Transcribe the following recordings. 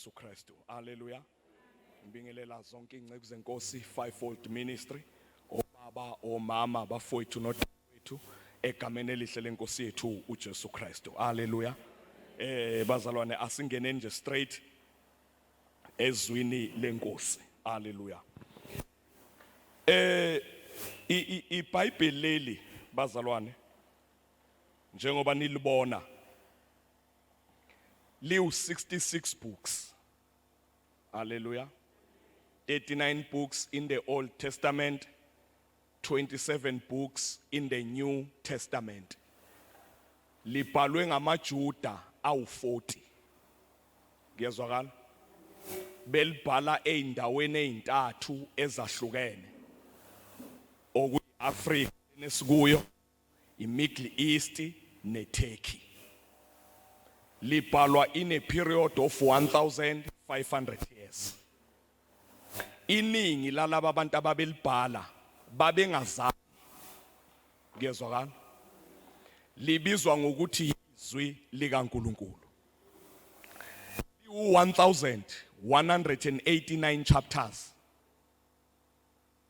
Jesu Kristu. Hallelujah. Ngibingelela zonke ingceku zenkosi fivefold ministry. Obaba, omama, bafowethu nodadewethu egameni elihle lenkosi yethu uJesu Kristu. Hallelujah. Bazalwane asingene nje straight ezwini lenkosi. Hallelujah. iBhayibheli leli bazalwane njengoba nilibona liu 66 books. Hallelujah. 39 books in the Old Testament, 27 books in the New Testament. Libhalwe ngamaJuda awu40. Ngiyazwakala? Belibhala eindaweni ezintathu ezahlukene. OkuyiAfrika nesikuyo, iMiddle East neTurkey. Libhalwa in a period of 1500 years. Iningi lalaba abantu ababelibhala babengazali. Ngiyezwakala? Libizwa ngokuthi izwi likaNkulunkulu. 1189 chapters,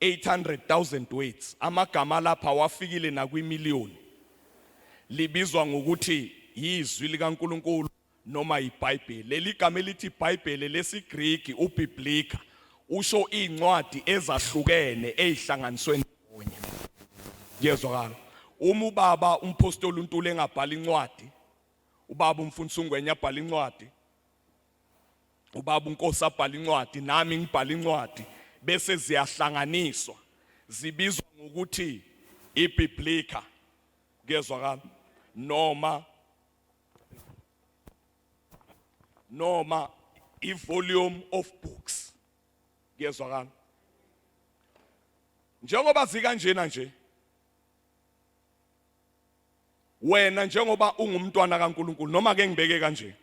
800,000 words. Amagama lapha wafikile nakwimiliyoni. Libizwa ngokuthi izwi likaNkulunkulu noma iBhayibheli. Leli gama elithi iBhayibheli lesiGreek uBiblika usho incwadi ezahlukene ezihlanganiswe ndawonye. Ngiyezwakala? Uma ubaba umpostoli uNtuli engabhala incwadi, ubaba umfundisi uNgwenya abhala incwadi, ubaba uNkosi abhala incwadi, nami ngibhala incwadi, bese ziyahlanganiswa zibizwa ngokuthi iBiblika. Ngiyezwakala? Noma i-volume of books. Ngiyezwakala? Njengoba zikanjena nje, wena njengoba ungumntwana kaNkulunkulu noma ke ngibeke kanje,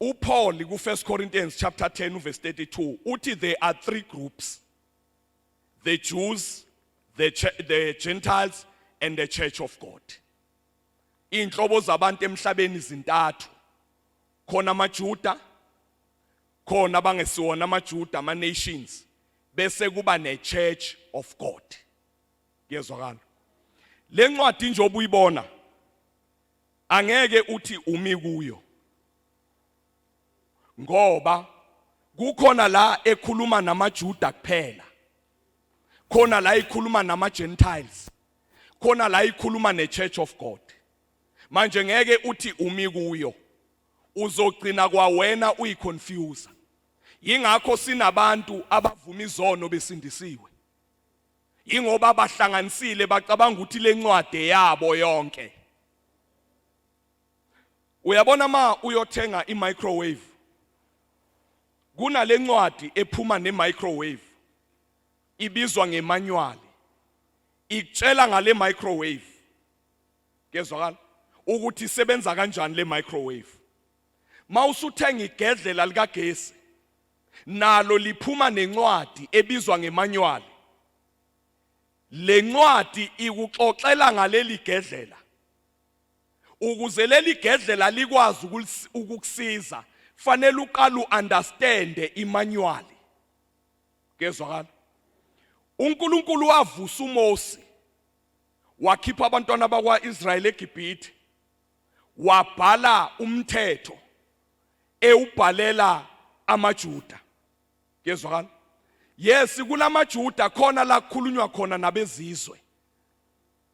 uPaul ku 1 Corinthians chapter 10 verse 32 uthi there are three groups: the Jews, the Gentiles and the church of God. Inhlobo zabantu emhlabeni izintathu. Khona amaJuda, khona bangesiwona amaJuda, ama nations, bese kuba ne church of God. Ngiyezwakala? Le ncwadi nje obuyibona angeke uthi umi kuyo, ngoba kukhona la ekhuluma namaJuda kuphela, khona la ikhuluma nama-Gentiles, khona la ikhuluma ne-Church of God. Manje ngeke uthi umi kuyo, uzogcina kwawena uyiconfuse. Yingakho sinabantu abavuma izono besindisiwe, ingoba bahlanganisile bacabanga ukuthi le ncwadi yabo yonke. Uyabona ma uyothenga i-microwave, kuna le ncwadi ephuma ne-microwave ibizwa ngemanual, ikutshela ngale microwave. Ngezwakala? Ukuthi isebenza kanjani le microwave. Mawusuthenga igedlela likagesi, nalo liphuma nencwadi ebizwa ngemanual. Le ncwadi ikuxoxela ngaleli gedlela, ukuze leli gedlela likwazi ukukusiza fanele uqala uunderstand imanual. Ngezwakala? uNkulunkulu wavusa uMose, wakhipha abantwana bakwaIsrayeli eGibhithe, wabhala umthetho ewubhalela amaJuda. Ngezwakala? Yes, kulamaJuda khona la kukhulunywa khona nabezizwe.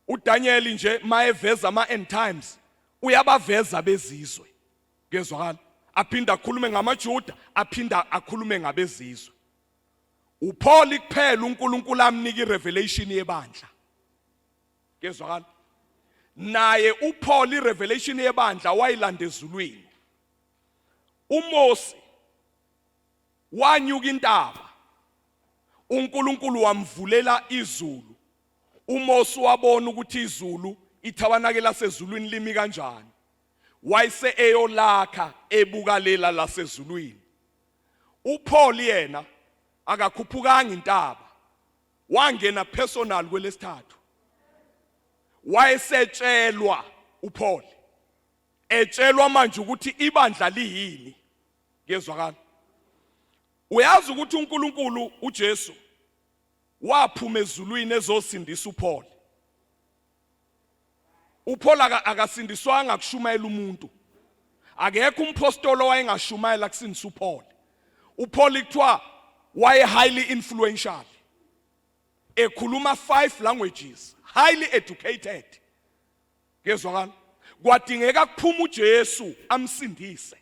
uDaniel nje mayeveza ama-end times uyabaveza bezizwe. Ngezwakala? Aphinda akhulume ngamaJuda, aphinda akhulume ngabezizwe. uPaul kuphela uNkulunkulu amnika irevelation yebandla. Ngezwakala? Naye uPaul irevelation yebandla wayilanda ezulwini. uMose wanyuka intaba, uNkulunkulu wamvulela izulu. uMose wabona ukuthi izulu ithabanakela lasezulwini limi kanjani, wayese eyolakha ebuka lela lasezulwini. uPaul yena akakhuphukanga intaba, wangena personal kwelesithathu. Wayesetshelwa uPaul etshelwa manje ukuthi ibandla liyini. Ngezwakala. Uyazi ukuthi uNkulunkulu uJesu waphuma ezulwini ezosindisa uPaul. uPaul akasindiswanga kushumayela umuntu. Akekho umpostolo wayengashumayela kusindisa uPaul. uPaul kuthiwa waye highly influential. Ekhuluma 5 languages, highly educated. Ngezwakala. Kwadingeka kuphuma uJesu amsindise.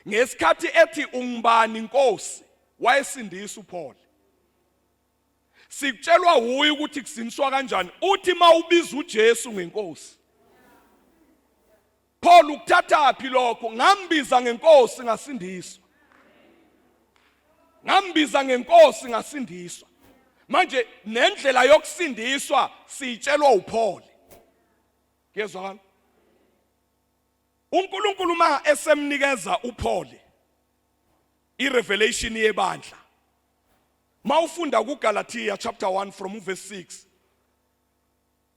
Ngesikhathi ethi ungibani inkosi wayesindisa uPaul. Sikutshelwa huye ukuthi kusindiswa kanjani. Uthi mawubiza uJesu ngenkosi. Paul ukuthatha phi lokho? Ngambiza ngenkosi ngasindiswa. Ngambiza ngenkosi ngasindiswa. Manje nendlela yokusindiswa sitshelwa uPaul. Ngezwakala. uNkulunkulu ma esemnikeza uPaul irevelation yebandla. Mawufunda kuGalatia chapter 1 from verse 6.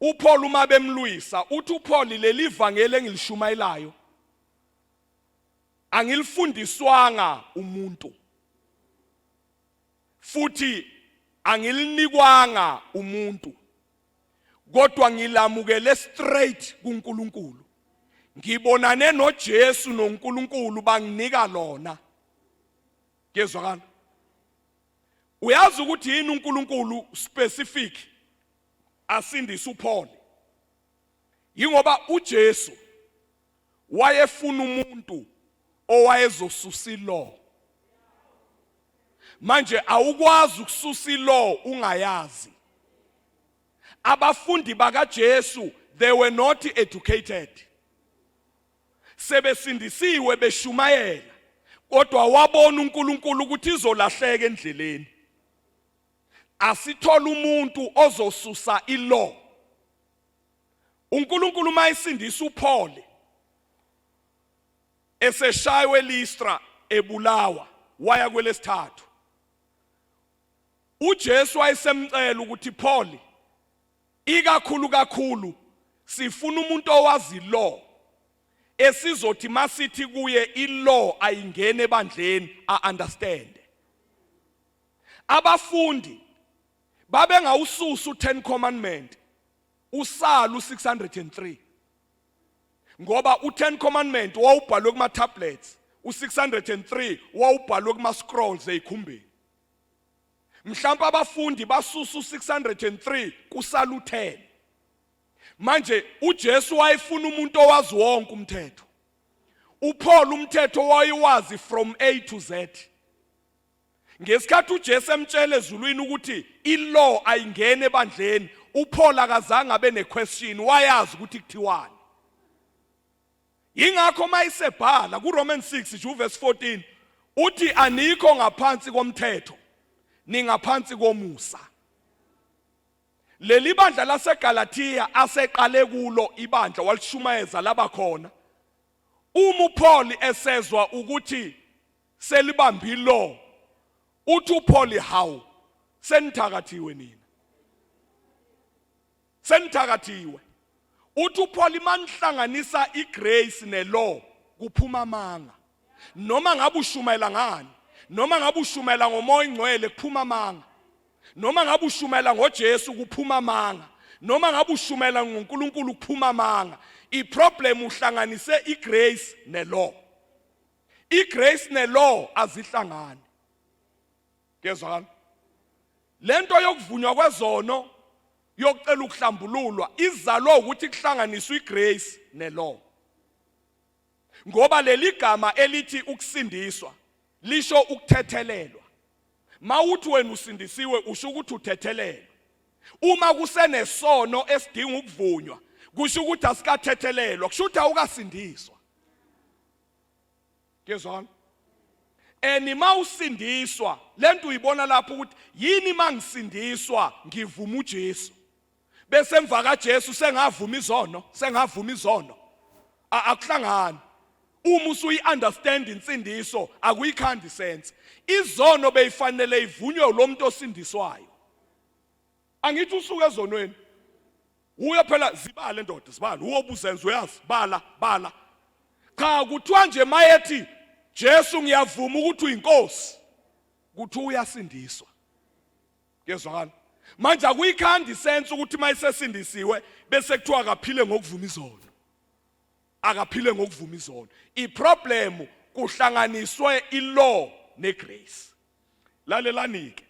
uPaul uma bemlwisa uthi uPaul leli ivangeli engilishumayelayo angilifundiswanga umuntu. Futhi angilinikwanga umuntu. Kodwa ngilamukele straight kuNkulunkulu. Ngibonane noJesu noNkulunkulu banginika lona. Ngezwakala. Uyazi ukuthi yini uNkulunkulu specific asindisa uPaul? Yingoba uJesu wayefuna umuntu owayezosusa ilaw. Manje awukwazi ukususa ilaw ungayazi. Abafundi bakaJesu they were not educated. Sebesindisiwe beshumayela kodwa wabona uNkulunkulu ukuthi izolahleka endleleni. Asithola umuntu ozosusa ilaw. uNkulunkulu mayisindisa uPaul eseshaywe Listra ebulawa waya kwelesithathu. uJesu wayesemcela ukuthi Paul ikakhulu sifuna umuntu owazi law esizothi masithi kuye ilaw ayingene ebandleni understand. Abafundi babengawususa u10 commandment usala u603 ngoba u10 commandment wawubhalwe kuma tablets, u603 wawubhalwe kuma scrolls ezikhumbeni. Mhlawumbe abafundi basusa u603 kusala u10. Manje uJesu wayefuna umuntu owazi wonke umthetho. uPaul umthetho wayewazi from A to Z. Ngesikhathi uJesu emtshele ezulwini ukuthi ilaw ayingene ebandleni, uPaul akazange abe nequestion, wayazi ukuthi kuthiwani. Yingakho mayisebhala kuRomans 6 verse 14 uthi anikho ngaphansi komthetho ningaphansi komusa. Leli bandla laseGalatia aseqale kulo ibandla walishumayeza labakhona. Uma uPaul esezwa ukuthi selibambe ilaw uthi uPaul how senithakathiwe nina. Senithakathiwe. Uthi uPaul manihlanganisa igrace nelaw kuphuma amanga. Noma ngabe ushumayela ngani, noma ngabe ushumayela ngomoya ingcwele kuphuma amanga. Noma ngabe ushumayela ngoJesu kuphuma amanga. Noma ngabe ushumayela ngoNkulunkulu kuphuma amanga. Iproblem uhlanganise igrace nelaw. Igrace nelaw azihlangani. Ngezwakala. Lento yokuvunywa kwezono yokucela ukuhlambululwa izalwa ukuthi kuhlanganiswe igrace nelaw. Ngoba leli gama elithi ukusindiswa lisho ukuthethelelwa. Mawuthi wena usindisiwe usho ukuthi uthethelelwa. Uma kusenesono esidinga ukuvunywa kusho ukuthi asikathethelelwa, kusho ukuthi awukasindiswa. Ngezwakala. Nima usindiswa lento uyibona lapho ukuthi yini mangisindiswa ngivuma uJesu. Bese emva kaJesu sengavuma izono. Akuhlangani. Uma usuyi-understand insindiso akuyikhandi sense. Izono beyifanele ivunywe lo muntu osindiswayo. Angithi usuke ezonweni. Uya phela zibale ndoda, zibala. Uwobuzenza uyazi, bala. cha kuthiwa nje mayethi Jesu ngiyavuma ukuthi uyinkosi kuthi uyasindiswa. Kezwakala manje akuyikhandi isense ukuthi mayisesindisiwe bese kuthiwa akaphile ngokuvuma izono, akaphile ngokuvuma izono. Iproblem kuhlanganiswe ilaw negrace. Lalelanike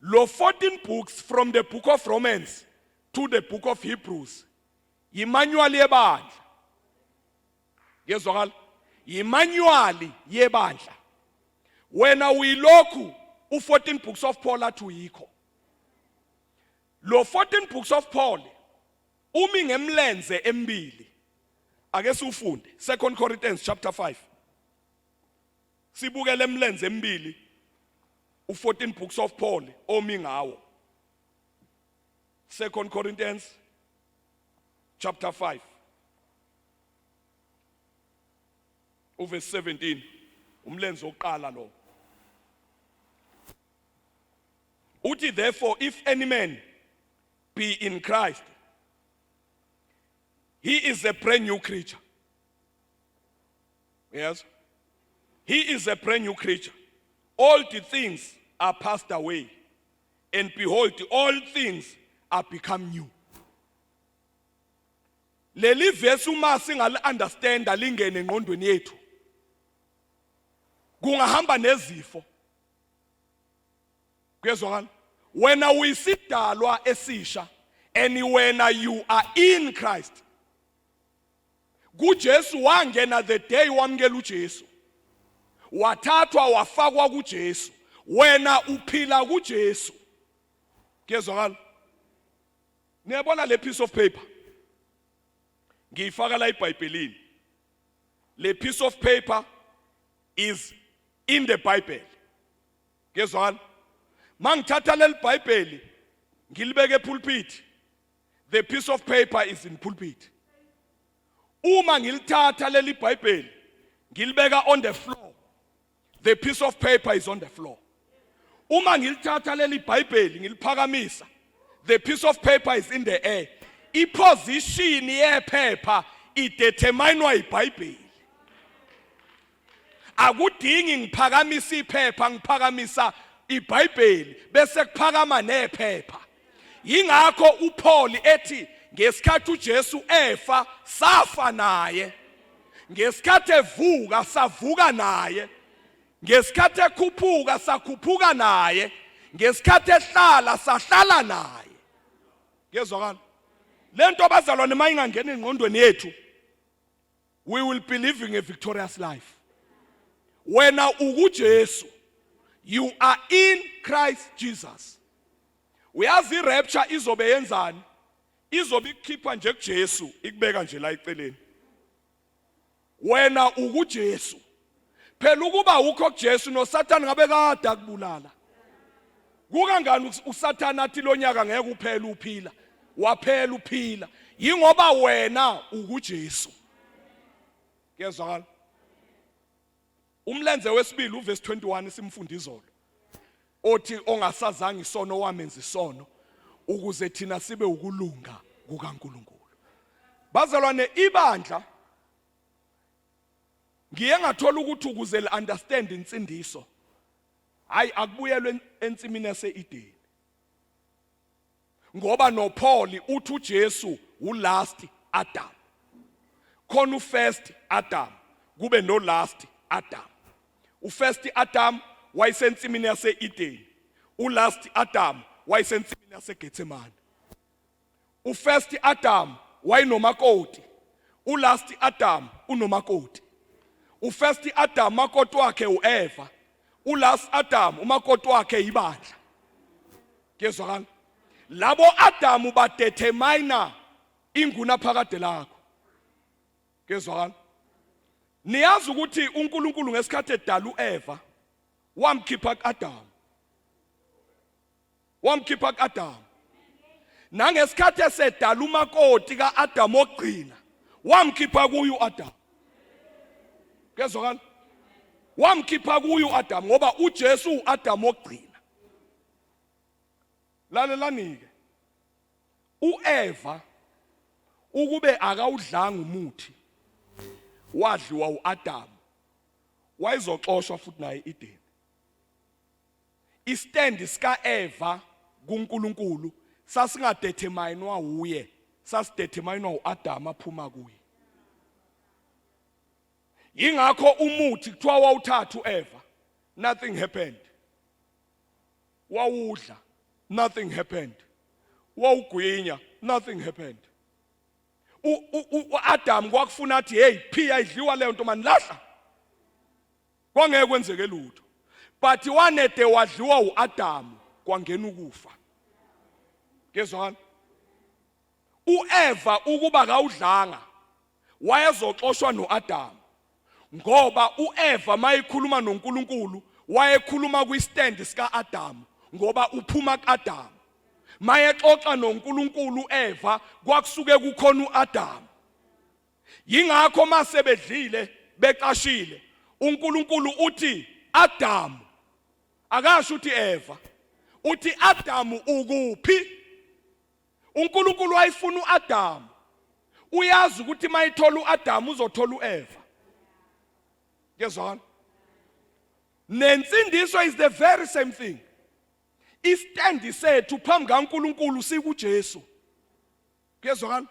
lo 14 books from the book of Romans to the book of Hebrews yimanual yebandla. Kezwakala yimanual yebandla. Wena uyilokhu u14 books of Paul athi uyikho. Lo 14 books of Paul umi ngemlenze embili. Ake siufunde 2 Corinthians chapter 5. Sibukele emlenze embili u14 books of Paul omi ngawo. 2 Corinthians chapter 5 verse 17. Umlenze oqala lo. Uthi therefore if any man be in Christ, he is a brand new creature. Yes, he is a brand new creature. All the things are passed away, and behold, all things are become new. Leli verse uma singal understand alingene engqondweni yethu kungahamba nezifo. Kuyezwakala wena uyisidalwa esisha and wena you are in Christ. kuJesu wangena the day wamkela uJesu, wathathwa wafakwa kuJesu, wena uphila kuJesu. Kuyezwakala niyabona le piece of paper ngiyifaka la eBhayibhelini. Le piece of paper is in the Bible. Kuyezwakala mangithatha leli Bible ngilibeke pulpit, the piece of paper is in pulpit. Uma ngilithatha leli Bible ngilibeka on the floor, the piece of paper is on the floor. Uma ngilithatha leli Bible ngiliphakamisa, the piece of paper is in the air. Iposition yephepha ideterminwa iBhayibheli. Akudingi ngiphakamisa iphepha ngiphakamisa iBhayibheli bese kuphakama nephepha. Yingakho uPaul ethi ngesikhathi uJesu efa safa naye, ngesikhathi evuka savuka naye, ngesikhathi ekhuphuka sakhuphuka naye, ngesikhathi ehlala sahlala naye. Kezwakala lento bazalwane mayingangena engqondweni yethu, we will be living a victorious life. Wena ukuJesu, you are in Christ Jesus. Uyazi rapture izobe yenzani? Izobe ikhipha nje kuJesu ikubeka nje la eceleni. Wena ukuJesu, phela ukuba ukho kuJesu no Satan ngabe kade akubulala. Kukangani uSathane athi lo nyaka ngeke uphele uphila? Waphela uphila yingoba wena ukuJesu. Kezwakala umlenze wesibili uverse 21 simfunda izolo othi ongasazange isono wamenza isono ukuze thina sibe ukulunga kukaNkulunkulu. Bazalwane ibandla ngiye ngathola ukuthi ukuze le understand insindiso hayi akubuyelwe ensimini yaseEden, ngoba no Paul uthi uJesu ulast Adam. Khona ufirst Adam kube no last Adam. Ufirst Adam wayesensimini yaseEden, ulast Adam wayesensimini yaseGetsemane. Ufirst Adam wayenomakoti, ulast Adam unomakoti. Ufirst Adam makoti wakhe uEva, ulast Adam umakoti wakhe ibandla. Kezwakala labo Adamu badetermine inguna phakade lakho. Kezwakala niyazi ukuthi uNkulunkulu ngesikhathi edala uEva wamkhipha kuAdamu, wamkhipha kuAdamu. Nangesikhathi esedala umakoti kaAdamu ogcina wamkhipha kuyo uAdamu. Kezwakala wamkhipha kuyo uAdamu ngoba uJesu uAdamu ogcina. Lalelanike uEva ukube akawudlanga umuthi wadliwa uAdam wayezoxoshwa futhi naye Eden. Istand sika Eva kuNkulunkulu sasingadeterminewa uye, sasideterminewa uAdam aphuma kuye. Yingakho umuthi kuthiwa wawuthatha uEva, nothing happened. Wawudla, nothing happened. Wawugwinya, nothing happened. uAdam kwakufuna athi hey phiya idliwa leyo nto manilahla. Kwangeke kwenzeke lutho. But wanede wadliwa uAdam kwangena ukufa. Ngezwana? uEva ukuba kawudlanga wayezoxoshwa noAdam. Ngoba uEva mayikhuluma noNkulunkulu wayekhuluma kwistand sika Adam ngoba uphuma kaAdam. Mayexoxa noNkulunkulu Eva kwakusuke kukhona uAdam. Yingakho masebedlile beqashile uNkulunkulu uthi Adam, akasho uthi Eva, uthi Adam ukuphi? uNkulunkulu wayefuna uAdam. Uyazi ukuthi mayithola uAdam uzothola uEva. Ngezwana? Nensindiso is the very same thing. Istand sethu phambi kaNkulunkulu sikuJesu. Ngezwana?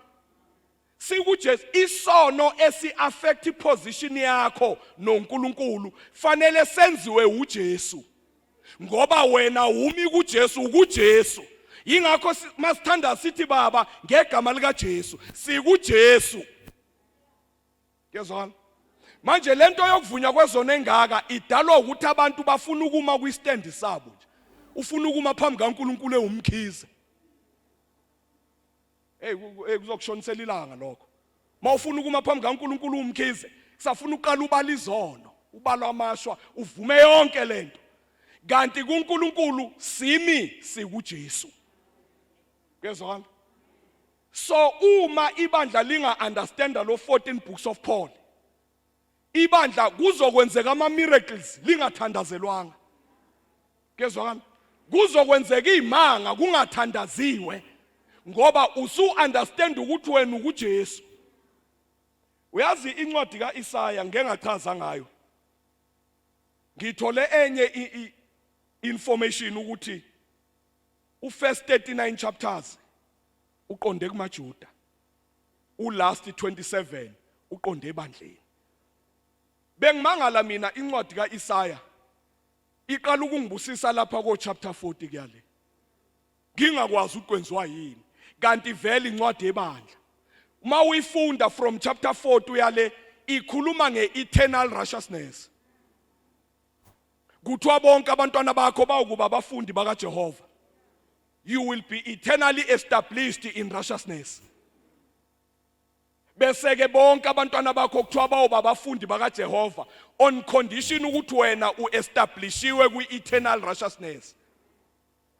SikuJesu. Isono esi-affect position yakho noNkulunkulu fanele senziwe uJesu. Ngoba wena umi kuJesu ukuJesu. Yingakho masithanda sithi baba ngegama lika Jesu, sikuJesu. Ngezwana? Manje lento yokuvunywa kwezona engaka idalwa ukuthi abantu bafuna ukuma kwistand sabo nje. Ufuna ukuma phambi kaNkulunkulu eumkhize. Kuzokushonisela ilanga lokho. Mawufuna ukuma phambi kaNkulunkulu umkhize, kusafuna uqala ubala izono, ubala amashwa, uvume yonke lento. Kanti kuNkulunkulu simi sikuJesu. Ngezwana? So uma ibandla linga understand lo 14 books of Paul, ibandla kuzokwenzeka ama miracles lingathandazelwanga. Ngezwana? Kuzokwenzeka imanga kungathandaziwe ngoba usu understand ukuthi wena ukuJesu. Uyazi incwadi kaIsaya ngengachaza ngayo. Ngithole enye information ukuthi first 39 chapters uqonde kumaJuda, last 27 uqonde ebandleni. Bengimangala mina incwadi kaIsaya iqala ukungibusisa lapha ko chapter 40 kuyale. Ngingakwazi ukwenziwa yini kanti vele incwadi ebandla uma uyifunda from chapter 4 uyale ikhuluma ngeeternal righteousness. Kuthiwa bonke abantwana bakho bawukuba abafundi bakaJehova. You will be eternally established in righteousness. Bese ke bonke abantwana bakho kuthiwa bawuba abafundi bakaJehova on condition ukuthi wena uestablishiwe kwi-eternal righteousness.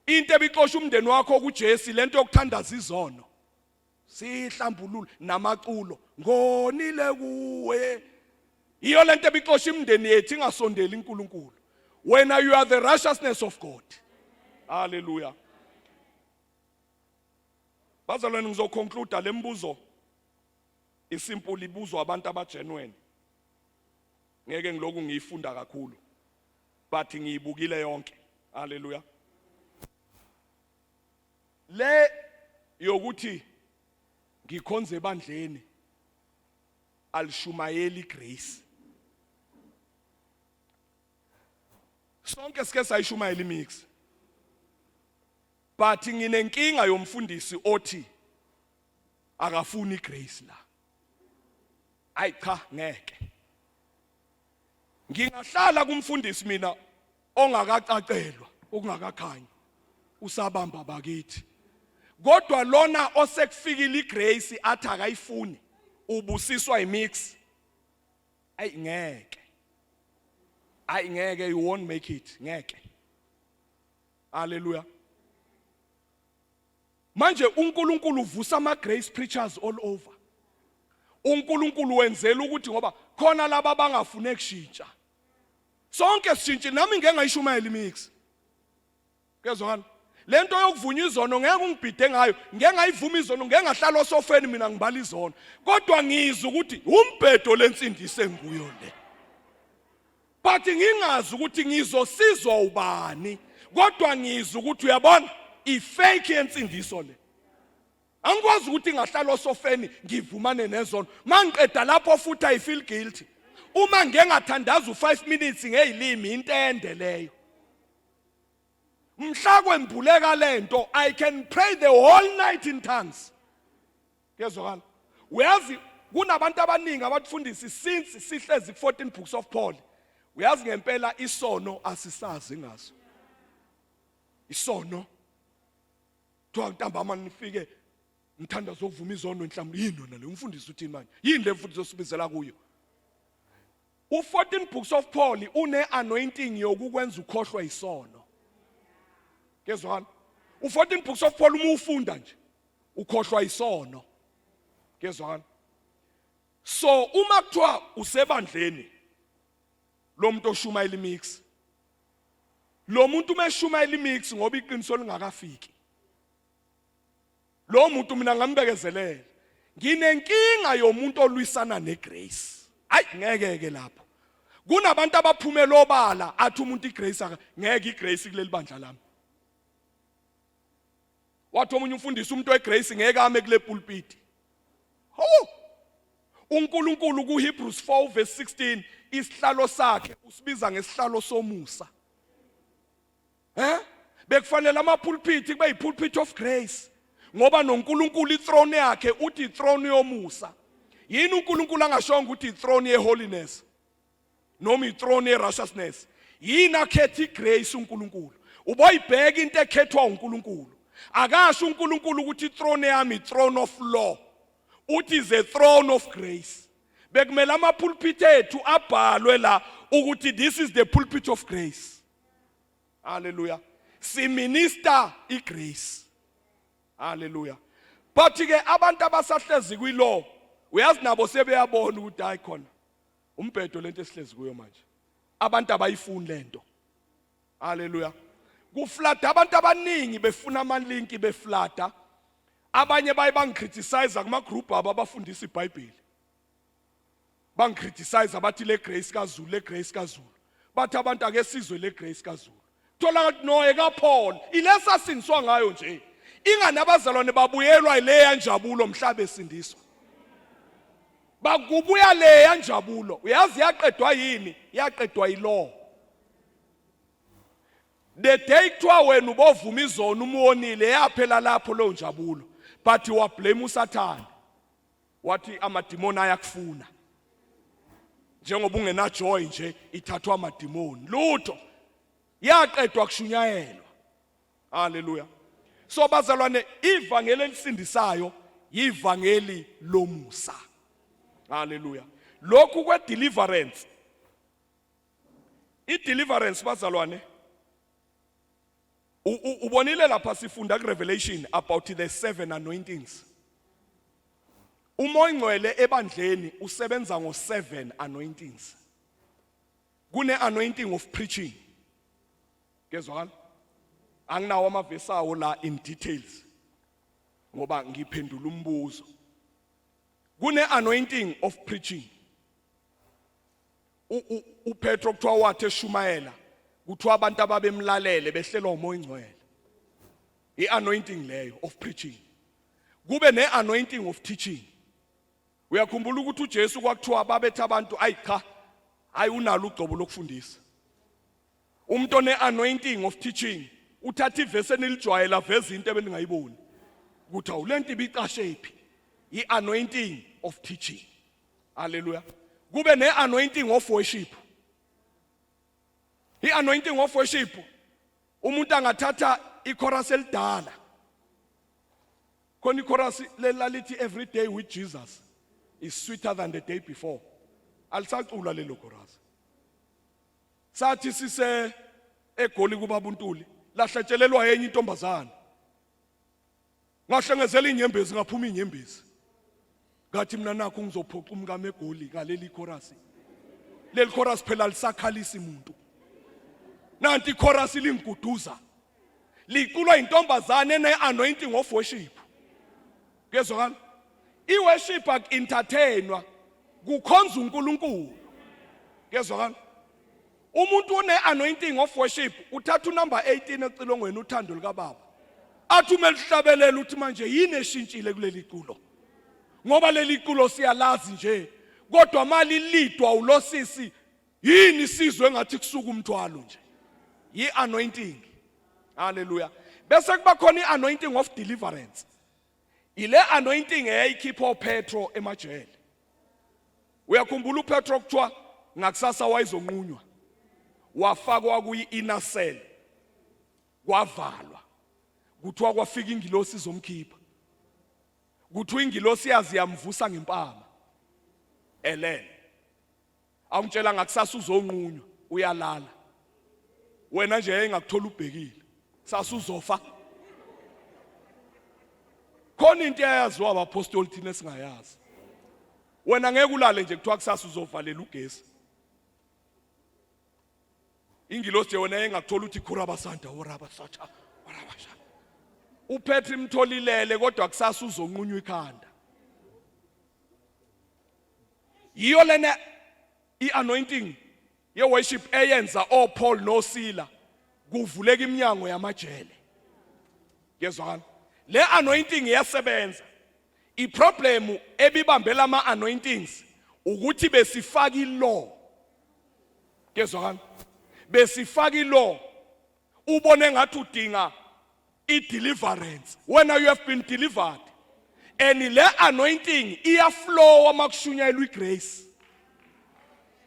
Into ebixosha umndeni wakho kuJesu lento yokuthandaza izono. Sihlambulule namaculo ngonile kuwe. Iyo lento ebixosha imndeni yethu ingasondeli uNkulunkulu. When you are the righteousness of God. Hallelujah. Bazalwane ngizoconclude lembuzo isimple ibuzwa abantu abagenuine. Ngeke ngiloku ngiyifunda kakhulu but ngiyibukile yonke. Hallelujah. Le yokuthi ngikhonze ebandleni alishumayeli grace. Sonke sike sayishumayela imix. But nginenkinga yomfundisi othi akafuni grace la. Ayi cha ngeke. Ngingahlala kumfundisi mina ongakacacelwa, okungakakhanyi. Usabamba bakithi. Kodwa lona osekufikile igrace athi akayifuni ubusiswa imix. Ayi ngeke. Ayi ngeke, you won't make it. Ngeke. Hallelujah. Manje uNkulunkulu uvusa ama grace preachers all over. uNkulunkulu wenzela ukuthi ngoba khona laba abangafune ukushintsha. Sonke sishintshe nami ngeke ngayishumayela imix. Kezwana? lento yokuvunywa izono ngeke ungibhide ngayo, ngeke ngayivuma izono, ngeke ngahlala osofeni mina ngibala izono, kodwa ngizwe ukuthi umbhedo lensindiso enguyo le. But ngingazi ukuthi ngizosizwa ubani, kodwa ngizwe ukuthi uyabona ifake yensindiso le. Angikwazi ukuthi ngahlala osofeni ngivumane nezono, mangiqeda lapho futhi I feel guilty. Uma ngeke ngathandaza u5 minutes ngezilimi intende leyo. Mhla kwembuleka lento, I can pray the whole night in tongues. Kezwakala. Uyazi kunabantu abaningi abatfundisi since sihlezi 14 books of Paul. Uyazi ngempela isono asisazi ngaso. Isono. Thola ntambama nifike ngithanda zokuvuma izono enhlamba yini yona le umfundisi uthini manje? Yini le mfundisi osibizela kuyo? U14 books of Paul une anointing yokukwenza ukhohlwa isono. Kezwakala. U14 books of Paul uma ufunda nje ukhohlwa isono. Kezwakala. So uma kuthiwa usebandleni lo muntu oshumayela imix, lo muntu umeshumayela imix ngoba iqiniso lingakafiki, lo muntu mina ngambekezelela, nginenkinga yomuntu olwisana negrace. Hayi ngeke ke lapho kunabantu abaphumela obala athi umuntu igrace ngeke igrace kuleli bandla lami. Wathi omunye umfundisi umuntu wegrace ngeke ame kule pulpit. uNkulunkulu ku Hebrews 4 verse 16 isihlalo sakhe usibiza ngesihlalo somusa. Bekufanele ama-pulpit kube yi-pulpit of grace, ngoba noNkulunkulu ithrone yakhe uthi ithrone yomusa. Yini uNkulunkulu angashonga ukuthi ithrone yeholiness noma ithrone yerighteousness? Yini akhetha igrace uNkulunkulu? Uboyibheka into ekhethwa uNkulunkulu. Akasho uNkulunkulu ukuthi ithrone yami throne of law, uthi is a throne of grace. Bekumele ama-pulpit ethu abhalwe la ukuthi this is the pulpit of grace. Hallelujah. Si minister igrace. Hallelujah. But ke abantu abasahlezi kwilaw, uyazi nabo sebeyabona ukuthi hayi khona umbhedo lento esihlezi kuyo manje, abantu abayifuni lento. Hallelujah. Kuflada abantu abaningi befuna ama-link beflada. Abanye baye bangicriticize kuma group abafundisa iBhayibheli. Bangicriticize abathi le grace kaZulu, le grace kaZulu. Bathi abantu ake sizwe le grace kaZulu. Thola ukuthi no eka Paul ilesa siniswa ngayo nje. Ingane abazalwane babuyelwa ile yanjabulo mhlabe sindiswa. Bakubuya le yanjabulo. Uyazi yaqedwa yini? Yaqedwa ilaw. The day kuthiwa wena ubovuma izono umuonile yaphela lapho lo njabulo. But wa blame uSathane. Wathi amadimoni ayakufuna. Njengoba ungena joy nje ithathwa amadimoni. Lutho yaqedwa kushunyayelwa. Hallelujah. So bazalwane, ivangeli elisindisayo yivangeli lomusa. Hallelujah. Lokhu kwe deliverance. I-deliverance bazalwane, ubonile lapha sifunda ku-Revelation about the 7 anointings. Umoya Ngcwele ebandleni usebenza ngo7 anointings. Kune anointing of preaching. Kezwakala? Anginawo amavesi awo la in details, ngoba ngiphendula umbuzo. Kune anointing of preaching. uPetro kuthiwa wathi eshumayela kuthiwa abantu ababemlalele behlelwa umoya Ngcwele. I-anointing leyo of preaching. Kube ne-anointing of teaching. Uyakhumbula ukuthi uJesu kwakuthiwa babethi abantu ayi cha ayi unalo ugcobo lokufundisa. Umuntu one-anointing of teaching uthatha ivesi enilijwayela veza into ebengayiboni ukuthi awulento ibicashephi. I-anointing of teaching. Hallelujah. Kube ne-anointing of worship. I-anointing of worship umuntu angathatha ichorus elidala. Khona ichorus lelalithi every day with Jesus is sweeter than the day before. Alisacula lelo chorus. Sathi sise eGoli kuBaba uNtuli lahlatshelelwa yenye intombazana. Ngahlengezela inyembezi ngaphuma inyembezi. Ngathi mina nakho ngizophoqa umkami eGoli ngaleli chorus. Leli chorus phela lisakhalisa umuntu. Nanti ichorus lingiguduza. liculwa intombazane ne-anointing of worship. Kuyezwakala? I-worship ak-entertainwa, kukhonza uNkulunkulu. Kuyezwakala? Umuntu one-anointing of worship uthatha unumber 18 ecilongweni uthando likaBaba. Athi umelihlabelela uthi manje yini eshintshile kuleli culo. Ngoba leli culo siyalazi nje, kodwa mali lidwa ulosisi yini sizwe ngathi kusuka umthwalo nje. Yi-anointing. Hallelujah. Bese kuba khona i-anointing of deliverance. Ile anointing eyayikhipha uPetro emajele. Uyakhumbula uPetro kuthiwa ngakusasa wayizonqunywa. Wafakwa kuyi-inner cell. Kwavalwa. Kuthiwa kwafika ingilosi izomkhipha. Kuthiwa ingilosi yazi yamvusa ngempama. Elele. Awungitshela ngakusasa uzonqunywa, uyalala. Wena nje engakuthola ubhekile. Sasa uzofa. Khona into eyaziwa abapostoli thina singayazi. Wena ngeke ulale nje kuthiwa kusasa uzovalela ugesi. Ingilosi wena engakuthola uthi khurabasanta urabasatha urabasha. uPetri imtholilele kodwa kusasa uzonqunywa ikhanda. Yiyo lena i-anointing ye-worship eyenza oPaul noSila kuvuleka iminyango yamajele. Ngezwakala? Le anointing iyasebenza. I-problem ebibambela ama-anointings ukuthi besifaka i-law. Ngezwakala? Besifaka i-law. Ubone ngathi udinga i-deliverance. When you have been delivered. And le anointing iyaflowa makushunyayelwa igrace.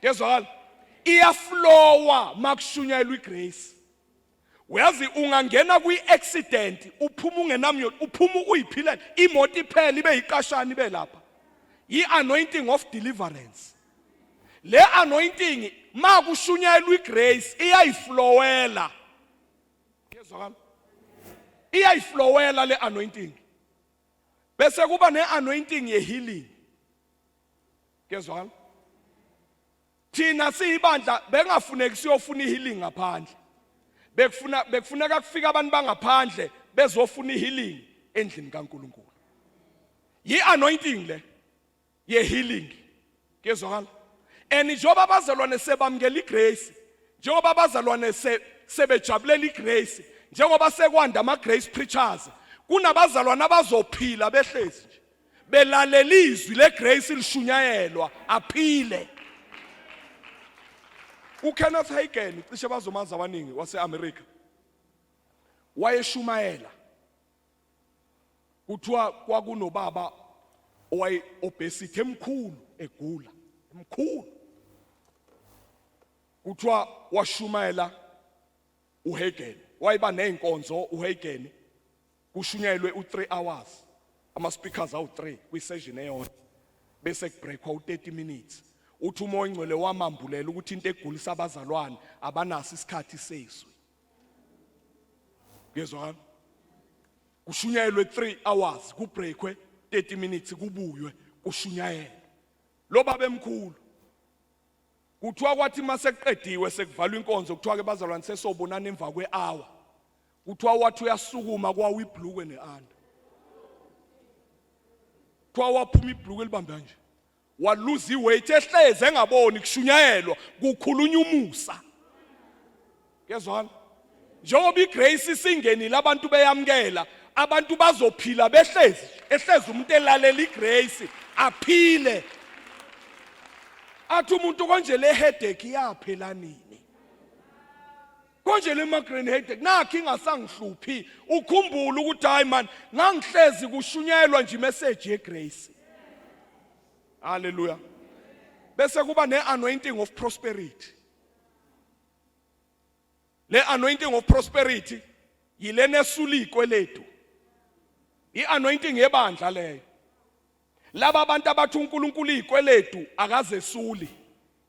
Ngezwakala? Iyaflowa makushunyayelwa igrace. Uyazi ungangena kwi-accident uphuma ungenamyo uphuma uyiphila imoto iphela ibe yiqashana ibe lapha. Yi-anointing of deliverance. Le anointing makushunyayelwa igrace iyayiflowela. Ngezwakala? Iyayiflowela le anointing. Bese kuba ne-anointing ye-healing. Ngezwakala? Thina siyibandla bengafuneki siyofuna i-healing ngaphandle. Bekufuneka kufika abantu bangaphandle bezofuna i-healing endlini kaNkulunkulu. Yi-anointing le ye-healing. Ngezwakala? And njengoba abazalwane sebamkela igrace, njengoba abazalwane sebejabulela igrace, njengoba sekwanda ama-grace preachers, kunabazalwane abazophila behlezi nje belalela izwi legrace lishunyayelwa aphile. uKenneth Hagin cishe bazomazi abaningi wase-America wayeshumayela. Kuthiwa kwakunobaba owaye-obesity emkhulu egula emkhulu. Kuthiwa washumayela uHagin. Wayiba ney'nkonzo uHagin kushunyayelwe u3 hours. Ama-speakers awu3 kwi-session eyodwa. Bese kubreakwa u30 minutes. Uthi umoya ongcwele wamambulela ukuthi into egulisa abazalwane abanaso isikhathi sezwi. Ngezwakala? Kushunyayelwe 3 hours kubreakwe 30 minutes kubuywe kushunyayelwe. Lo baba emkhulu. Kuthiwa kwathi maseqediwe sekuvalwa inkonzo kuthiwa ke bazalwane sesobonana emva kwe-hour. Kuthiwa wathi uyasukuma kwawo ibhlukwe ne-anda. Kuthiwa waphuma ibhlukwe libamba nje. Waluza iweight ehleze engaboni kushunyayelwa kukhulunywa umusa. Ngezwakala? Njengoba igrace isingenile abantu beyamkela, abantu bazophila ehlezi umuntu elalela igrace aphile. Athi umuntu konje le headache iyaphela nini? Konje le migraine headache nakho ingasangihluphi. Ukhumbula ukuthi hayi man ngangihlezi kushunyayelwa nje imessage yegrace. Hallelujah. Bese kuba ne-anointing of prosperity. Le anointing of prosperity yile nesulikwe lethu. I-anointing yebandla leyo. Laba abantu abathi uNkulunkulu ikweletu akazesuli.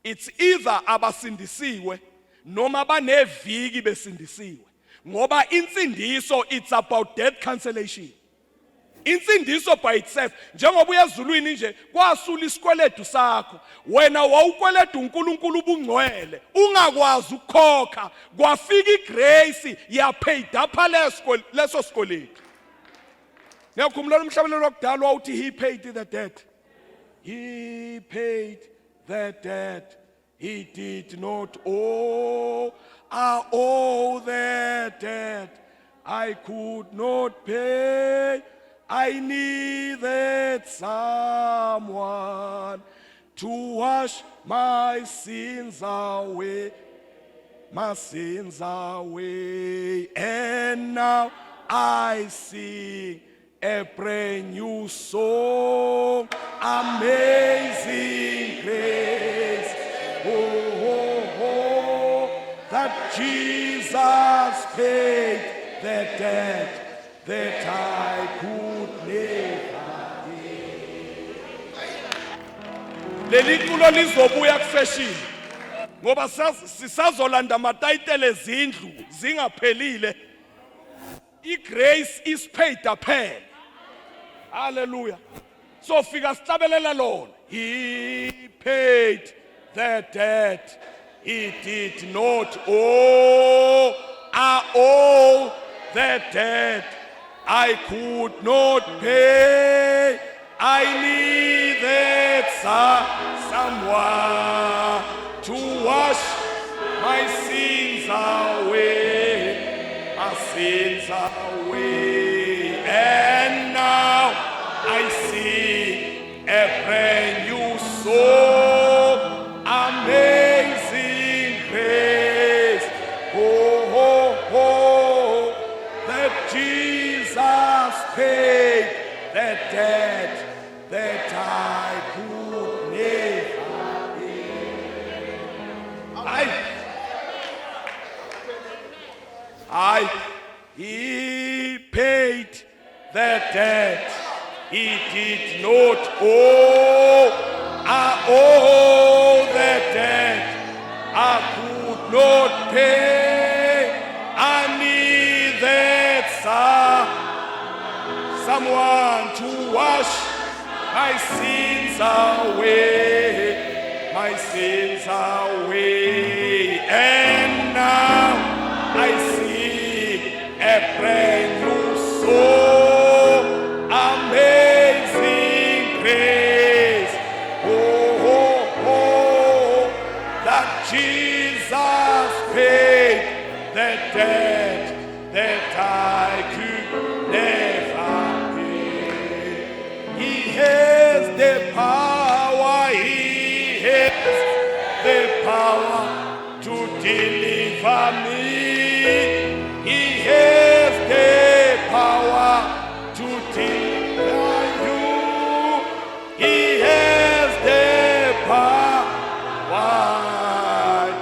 It's either abasindisiwe noma baneviki besindisiwe. Ngoba insindiso it's about death cancellation. insindiso by itself njengoba uyezulwini nje kwasula isikweledu sakho wena wawukweleda uNkulunkulu ubungcwele ungakwazi ukukhokha kwafika igrace yapaid apha leso sikweledu Niyakhumbula umhlabelelo wakudala wawuthi he paid the debt. He paid the debt. He did not owe. I owe the debt. I could not pay. I needed someone to wash my sins away. My sins away. And now I sing a brand new song, amazing grace. Oh, oh, oh, that Jesus paid the debt that I could never pay. Leli culo lizobuya kufashion ngoba sisazolanda amatayitele ezindlu zingaphelile. I-grace is paid aphela. Hallelujah. So fika sihlabelela lona. He paid the debt. He did not owe. I owe the debt. I could not pay. I needed someone to wash my sins away. My sins away. And now I sing a brand new song, amazing grace. Oh, oh, oh, that Jesus paid the debt that I could never pay. He paid the debt. He did not owe. I owe the debt. I could not pay. I needed someone to wash my sins away. My sins away. And now I sing a brand new song, amazing grace. Oh, oh, oh, that Jesus paid the debt that I could never pay. He has the power, he has the power to deliver me. He has the power to deliver you. He has the power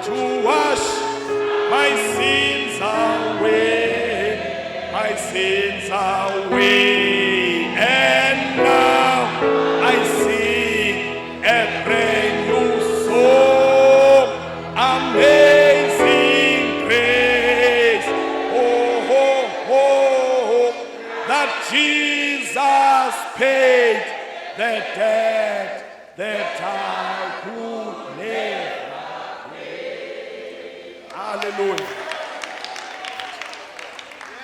to wash my sins away. My sins away. And now I sing a brand new song, amazing grace. Oh, oh, oh, that Jesus paid the debt that I could never pay. Hallelujah.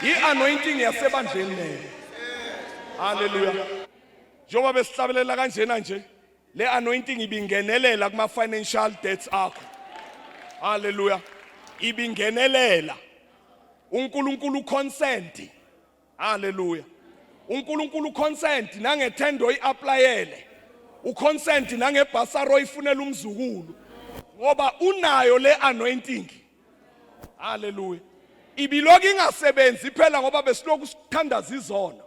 I-anointing yasebandleni le. Hallelujah. Njengoba besihlabelela kanjena nje, le anointing ibingenelela kuma financial debts akho. Hallelujah. Ibingenelela. uNkulunkulu consent. Hallelujah. uNkulunkulu consent nangethendo iApplyele. uConsent nangebhasaro ifunela umzukulu. Ngoba unayo le anointing. Hallelujah. Ibiloku ingasebenzi phela ngoba besiloku sithandaza izono.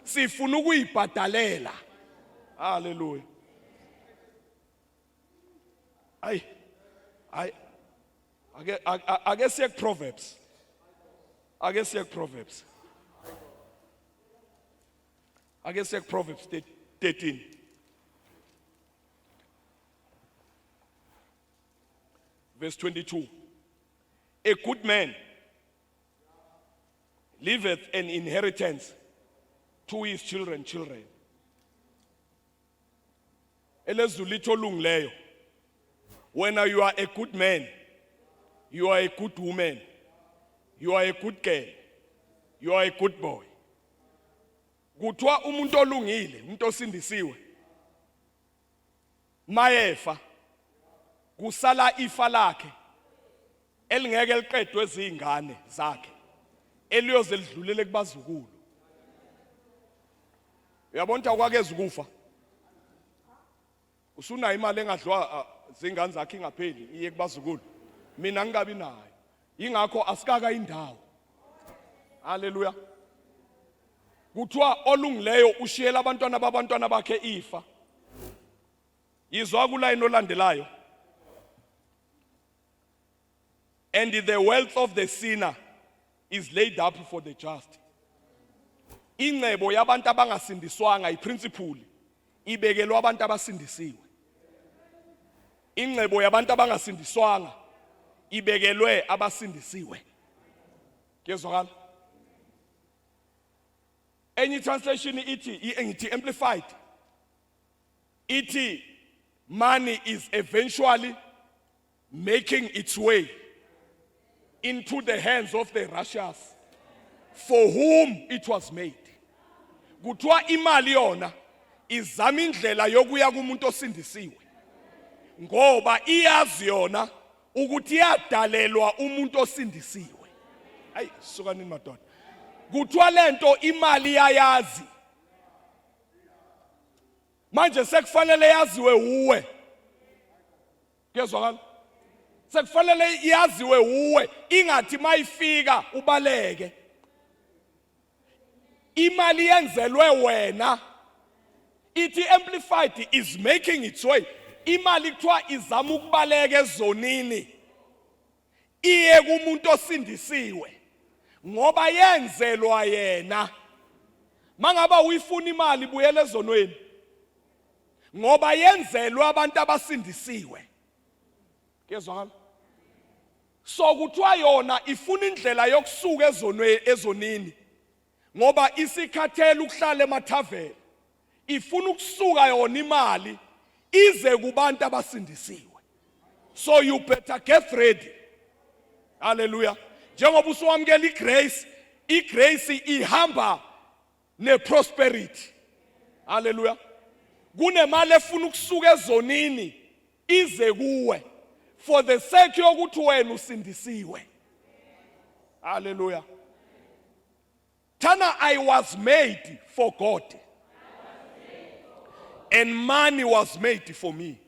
Sifuna ukuyibhadalela. Hallelujah. I guess siya Proverbs. I guess siya Proverbs. I guess siya Proverbs 13. Verse 22. A good man leaveth an inheritance to his children. Elezulu lithi olungileyo. When you are a good man, you are a good woman, you are a good girl, you are a good boy. Kuthiwa umuntu olungile, umuntu osindisiwe, mayefa kusala ifa lakhe elingeke liqedwe ezingane zakhe eliyoze lidlulele kubazukulu. Uyabona kwakeze ukufa. Usunayo imali engadliwa zingane zakhe ingapheli iye kubazukulu. Mina ngingabi nayo. Ingakho asikaka indawo. Haleluya. Kuthiwa olungileyo ushiyela abantwana babantwana bakhe ifa. Yizwa kulayini olandelayo. And the wealth of the sinner is laid up for the just. Ingcebo yabantu abangasindiswanga iprinciple ibekelwe abantu abasindisiwe. Ingcebo yabantu abangasindiswanga ibekelwe abasindisiwe. Kuyezwakala? Enye translation ithi amplified. Ithi money is eventually making its way into the hands of the righteous for whom it was made. Kuthiwa imali yona izama indlela yokuya kumuntu osindisiwe. Ngoba iyazi yona ukuthi iyadalelwa umuntu osindisiwe. Hayi sukanini madoda. Kuthiwa lento imali yayazi. Manje sekufanele yaziwe uwe. Kuyezwakala? Sekufanele yaziwe uwe ingathi mayifika ubaleke. Imali yenzelwe wena. Ithi amplified is making its way. Imali kuthiwa izama ukubaleka ezonini. Iye kumuntu osindisiwe. Ngoba yenzelwa yena. Mangaba uyifuna imali buyele ezonweni. Ngoba yenzelwa abantu abasindisiwe. Kuyezwakala? So kuthiwa yona ifuna indlela yokusuka ezonini. Ngoba isikhathela ukuhlala emathaveni. Ifuna ukusuka yona imali ize kubantu abasindisiwe. So you better get ready. Hallelujah. Njengoba usuwamkela igrace ihamba neprosperity. Hallelujah. Kunemali efuna ukusuka ezonini ize kuwe for the sake yokuthi wena usindisiwe. Hallelujah. Tana, I was made for God. And money was made for me.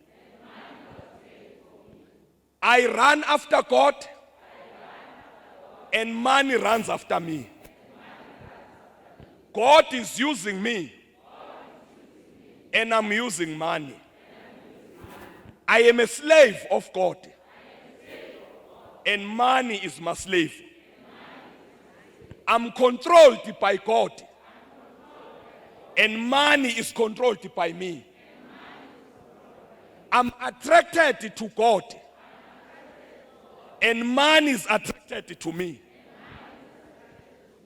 I run after God. And money runs after me. God is using me. And I'm using money. I am a slave of God. And money is my slave. I'm controlled by God. And money is controlled by me. I'm attracted to God. And money is attracted to me.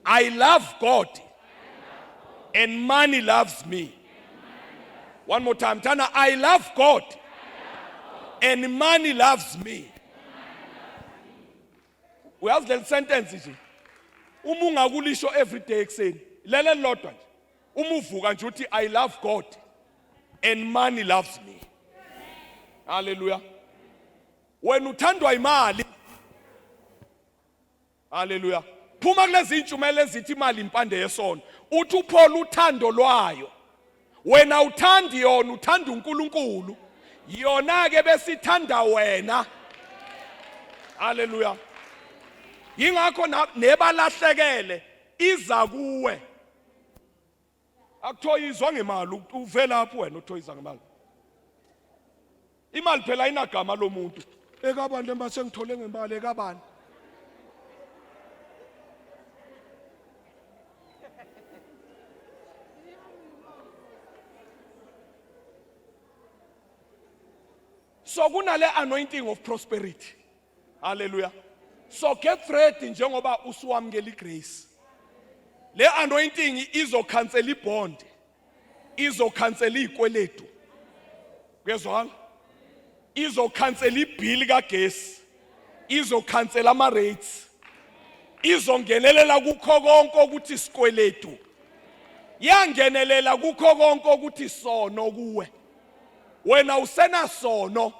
I love God. And money loves me. One more time. Tana, I love God. And money loves me. We have the sentence. Umunga kulisho every day ekseni. Lele lodwa. Umuvuka nje uthi I love God and money loves me. Hallelujah. When uthandwa imali. Hallelujah. Phuma kulezi intshumayelo ezithi imali impande yesono. Uthi uphola uthando lwayo. Wena uthandi yona, uthanda uNkulunkulu. Yona ke besithanda wena. Hallelujah. Yingakho nebalahlekele iza kuwe. Akuthoyizwa ngemali uvela lapho wena uthoyiza ngemali. Imali phela inagama lomuntu. Ekabani mase ngithole ngemali ekabani. So kunale anointing of prosperity. Hallelujah. So get ready njengoba usuwamkela igrace. Le anointing izokhansela ibond, izokhansela izikweletu. Kuyezwakala? Izokhansela ibill kagesi, izokhansela ama rates, izongenelela kukho konke ukuthi isikweletu, yangenelela kukho konke ukuthi sono kuwe, wena usena sono.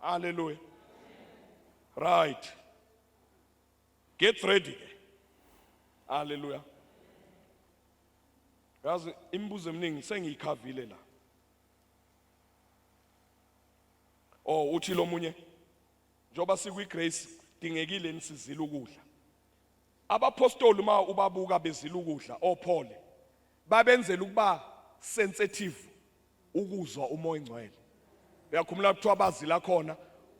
Hallelujah. Right, get ready. Hallelujah. Yazi imibuzo eminingi sengiyikhavile la. Uthi lo munye njoba sikwi grace dingekile nisizile ukudla. Abapostoli uma ubabuka bezila ukudla Paul babenzela ukuba sensitive ukuzwa umoya ingcwele. Uyakhumula kuthiwa bazila khona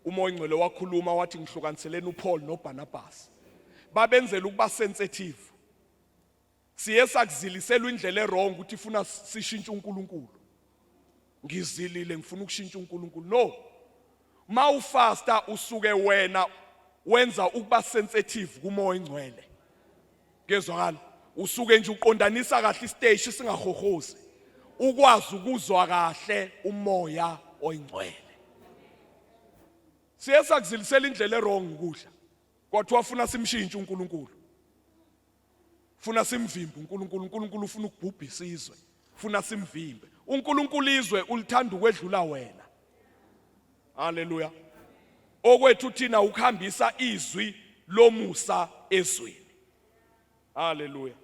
umoya ingcwele wakhuluma wathi ngihlukaniseleni uPaul noBarnabas. Babenzela ukuba sensitive. Siye sakuzilisela indlela errong ukuthi ufuna sishintshe uNkulunkulu. Ngizilile ngifuna ukushintsha uNkulunkulu. No. Ma ufasta usuke wena wenza ukuba sensitive kumoya ingcwele. Kezwakala usuke nje uqondanisa kahle istage singahohozi. Ukwazi ukuzwa kahle umoya oyingcwele. Siye sakuzilisela indlela errong ukudla. Kodwa wafuna simshintshe uNkulunkulu. Funa simvimbe uNkulunkulu, uNkulunkulu ufuna ukubhubhisa izwe. Funa simvimbe. uNkulunkulu izwe ulithanda ukwedlula wena. Hallelujah. Okwethu thina ukuhambisa izwi lomusa ezweni. Hallelujah.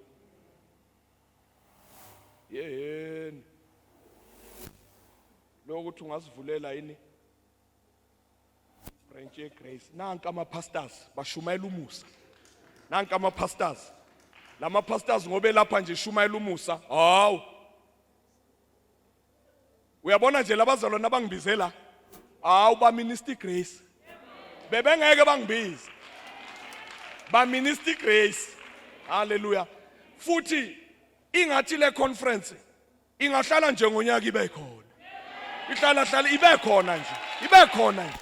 Yeheni. Lokuthi ungasivulela yini? Branch Grace. Nanka ama pastors bashumayela umusa. Nanka ama pastors. Lama pastors ngobe lapha nje shumayela umusa. Hawu. Uyabona nje labazalwane abangibizela. Hawu ba minister Grace. Bebengeke bangibize. Ba minister Grace. Hallelujah. Futhi ingathi le conference ingahlala nje ngonyaka ibe khona. Ihlala ibe khona nje. Ibe khona nje.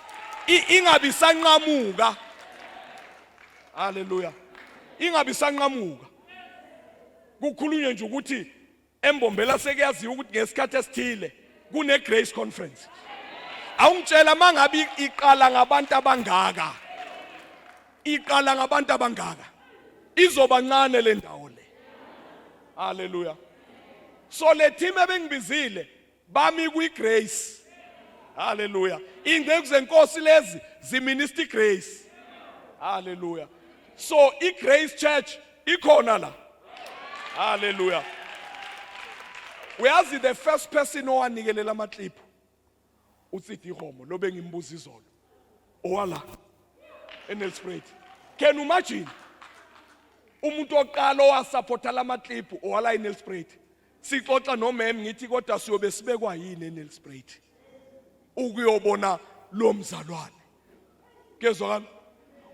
Ingabi sanqamuka. Hallelujah. Ingabi sanqamuka. Kukhulunywe nje ukuthi embombela sekuyaziwa ukuthi ngesikhathi esithile kune grace conference. Awungitshela mangabe iqala ngabantu abangaka. Iqala ngabantu abangaka. Izoba ncane le ndawo le. Hallelujah. So le team ebengibizile bami kwi grace. Hallelujah. Ingceku zenkosi lezi ziminister grace. Hallelujah. So I Grace Church ikhona la. Hallelujah. Uyazi the first person owanikelela amakliphu utsithi Homo lo bengimbuza izolo. Owala eNelspruit. Can you imagine? Umuntu oqala owasupporta lamakliphu owala eNelspruit. Sixoxa nomem ngithi kodwa siyobe sibekwa yini eNelspruit? Ukuyobona lo mzalwane. Kezwakala.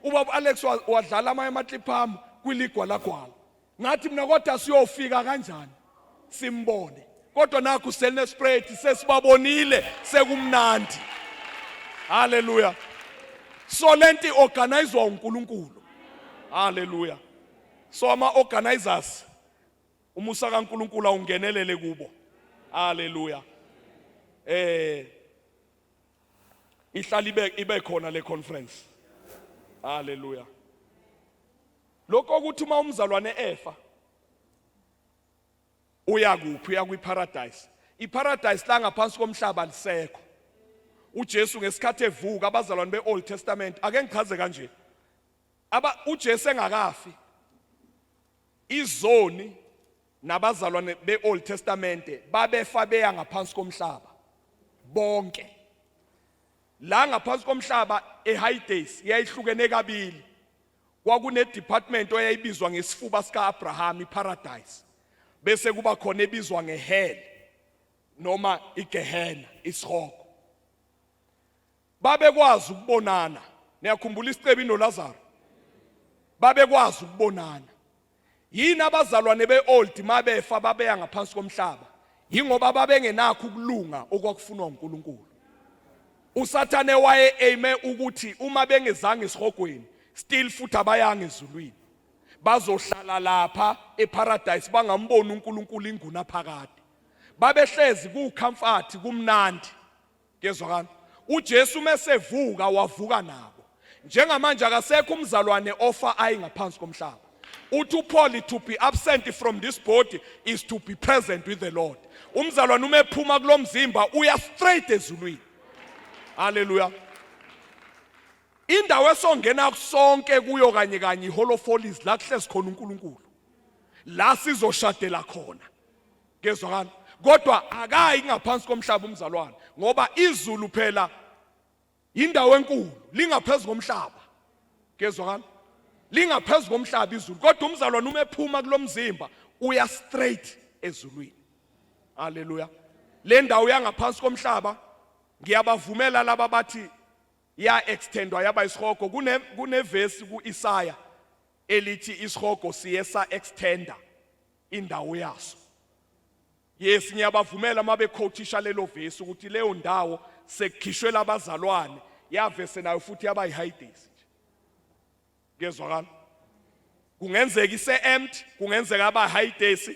Ubaba Alex wadlala amakliphu ami kwiligwa lagwala. Ngathi mina kodwa siyofika kanjani simbone. Kodwa nakho seNelspruit sesibabonile sekumnandi. Hallelujah. So lenti organizedwa uNkulunkulu. Hallelujah. So ama organizers umusa kaNkulunkulu awungenelele kubo. Hallelujah. Ihlala ibe khona le conference. Hallelujah. Lokho ukuthi uma umzalwane efa uyakuphi uya kwiparadise. Iparadise la ngaphansi komhlaba lisekho. uJesu ngesikhathi evuka abazalwane beOld Testament ake ngichaze kanje. uJesu engakafi izoni nabazalwane beOld Testament babefa beya ngaphansi komhlaba bonke. La ngaphansi komhlaba eHades yayihlukene kabili. Kwakune department oyayibizwa ngesifuba sika Abraham iparadise. Bese kuba khona ebizwa ngehell noma iGehenna isihoko. Babekwazi ukubonana. Niyakhumbula isicebi noLazaro. Babekwazi ukubonana. Yini abazalwane beOld mabefa babeya ngaphansi komhlaba? Yingoba babengenakho ukulunga okwakufunwa uNkulunkulu. uSathane waye aime ukuthi uma bengezange esihogweni still futhi abayanga ezulwini. bazohlala lapha eparadise bangamboni uNkulunkulu inguna phakade babehlezi kucomfort kumnandi kezwakala uJesu mesevuka wavuka nabo njengamanje akasekho umzalwane offer ayingaphansi komhlaba uthi uPaul to be absent from this body is to be present with the Lord umzalwane umephuma kulomzimba uya straight ezulwini haleluya indawo esongena kusonke kuyo kanye kanye iHall of Holies la kuhlezi khona uNkulunkulu la sizoshadela khona kezwakala kodwa akayi ngaphansi komhlaba umzalwane ngoba izulu phela indawo enkulu lingaphezulu komhlaba kezwakala lingaphezulu komhlaba izulu kodwa umzalwane umephuma kulomzimba uya straight ezulwini haleluya le ndawo yangaphansi komhlaba ngiyabavumela laba bathi ya extendwa yaba isihogo kunevesi kuIsaya elithi isihogo siyesa extender indawo yaso yes ngiyabavumela mabe quoteisha lelo vesi ukuthi leyo ndawo sekukhishwe labazalwane yavese nayo futhi yaba yihides kezwakala kungenzeka ise empty kungenzeka aba hides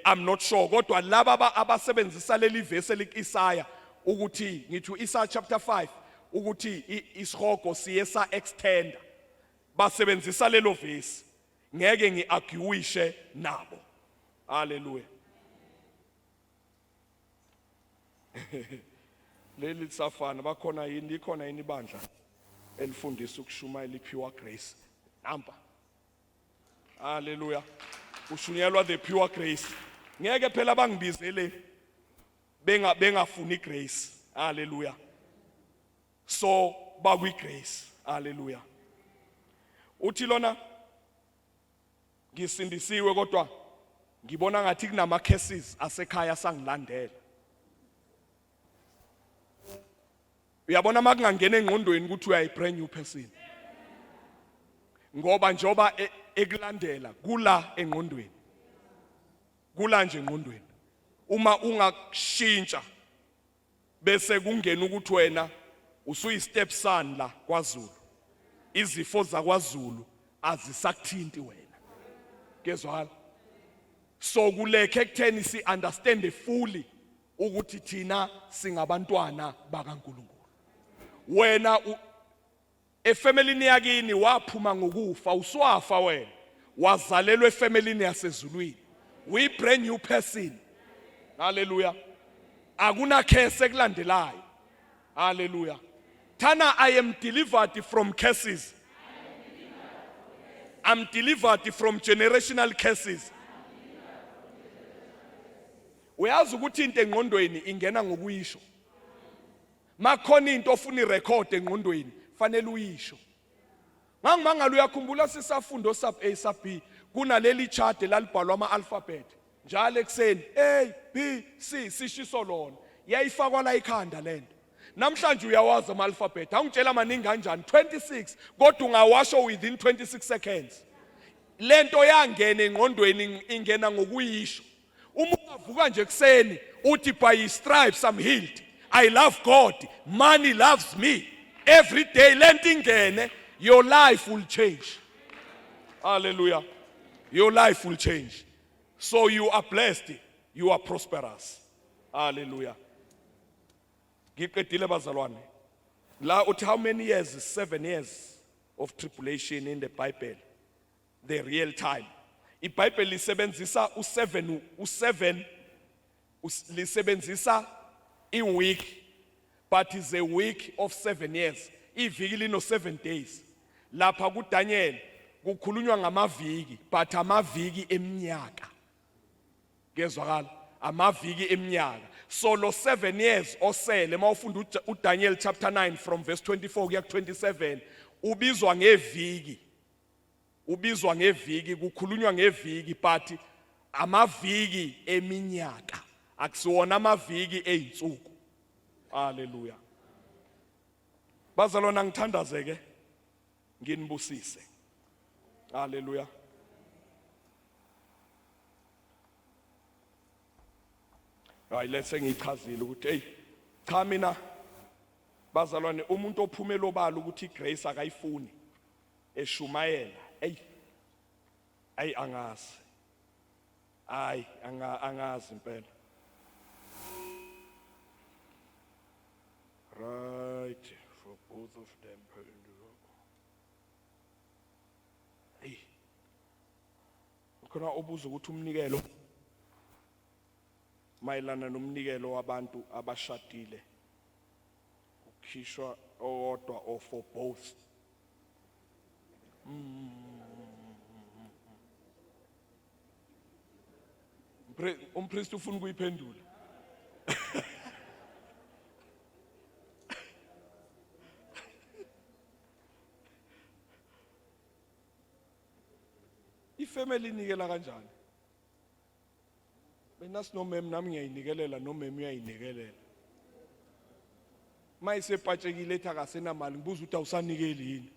I'm not sure kodwa laba abasebenzisa leli vesi eliKisaya ukuthi ngithi Isaiah chapter 5 ukuthi isihogo siyesa extender basebenzisa lelo vesi ngeke ngiarguishe nabo haleluya leli safana bakhona yini likhona yini ibandla elifundisa ukushumayela iPure Grace namba haleluya ushunyelwa the pure grace ngeke phela bangibizele bengafuni grace haleluya so bakwi grace haleluya uthi lona ngisindisiwe kodwa ngibona ngathi kunama cases asekhaya sangilandela uyabona makungangena engqondweni ukuthi uyayi brand new person ngoba njoba ekulandela kula engqondweni kula nje engqondweni uma ungashintsha bese kungena ukuthi wena usuyi step son la kwaZulu izifo zakwaZulu azisakuthinti wena kezwala so kuleke ekutheni si understand fully ukuthi thina singabantwana bakaNkulunkulu wena efamilini yakini waphuma ngokufa uswafa wena wazalelwe efamilini yasezulwini we brand new person haleluya akuna case ekulandelayo haleluya thana I am delivered from curses I'm delivered from generational curses uyazi ukuthi into engqondweni ingena ngokuyisho makhona into ofuna irecord engqondweni fanele uyisho ngangimangala uyakhumbula sisafunda sub A sub B kunaleli chart lalibhalwa ama alphabet njalo ekseni A B C sishiso lona yayifakwa la ikhanda lento namhlanje uyawazi ama alphabet angitshela maningi kanjani 26 kodwa ungawasho within 26 seconds lento yangena engqondweni ingena ngokuyisho uma ungavuka nje ekseni uthi by his stripes I'm healed I love God money loves me every day lento ingene your life will change hallelujah your life will change so you are blessed you are prosperous hallelujah ngiqedile bazalwane la uthi how many years 7 years of tribulation in the Bible the real time iBhayibheli lisebenzisa u7 lisebenzisa iweek but is a week of 7 years iviki lino 7 days lapha kuDaniel kukhulunywa ngamaviki but amaviki eminyaka kezwakala amaviki eminyaka so lo 7 years osele mawufunda uDaniel chapter 9 from verse 24 kuya 27 ubizwa ngeviki kukhulunywa ngeviki but amaviki eminyaka akusiwona amaviki einsuku haleluya bazalwana ngithandazeke nginibusise haleluya hayi lethe ngichazile ukuthi hey cha mina bazalwane umuntu ophumela obala ukuthi igrace akayifuni eshumayela hey Ayi angazi. Ayi angazi impela. Right, for both of them. Hey. Khona obuza ukuthi umnikelo mayelana nomnikelo wabantu abashadile ukhishwa owodwa or for both. Umpriest ufuna ukuyiphendula. Ifamily inikela kanjani? Mina sinomem nami ngiyayinikelela nomem uyayinikelela. Mayisepatshekile ethi akasenamali ngibuza ukuthi awusanikeli yini.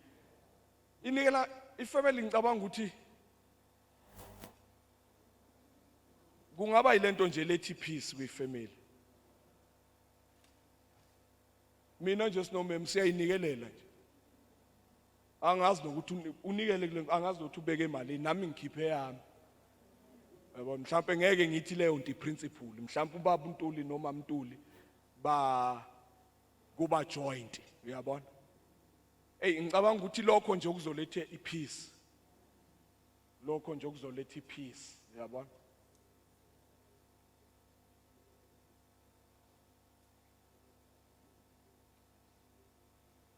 Inikela ifamily ngicabanga ukuthi kungaba yilento nje lethi peace kwi-family. Mina nje sinomem siyayinikelela nje. Angazi nokuthi unikele kule angazi ukuthi ubeke imali nami ngikhiphe yami. Yabo mhlawumbe ngeke ngithi leyo nto iprinciple mhlawumbe ubaba uNtuli noma uMntuli kuba joint uyabona. Ngicabanga ukuthi lokho nje okuzolethe ipeace. Lokho nje okuzoletha ipeace uyabona.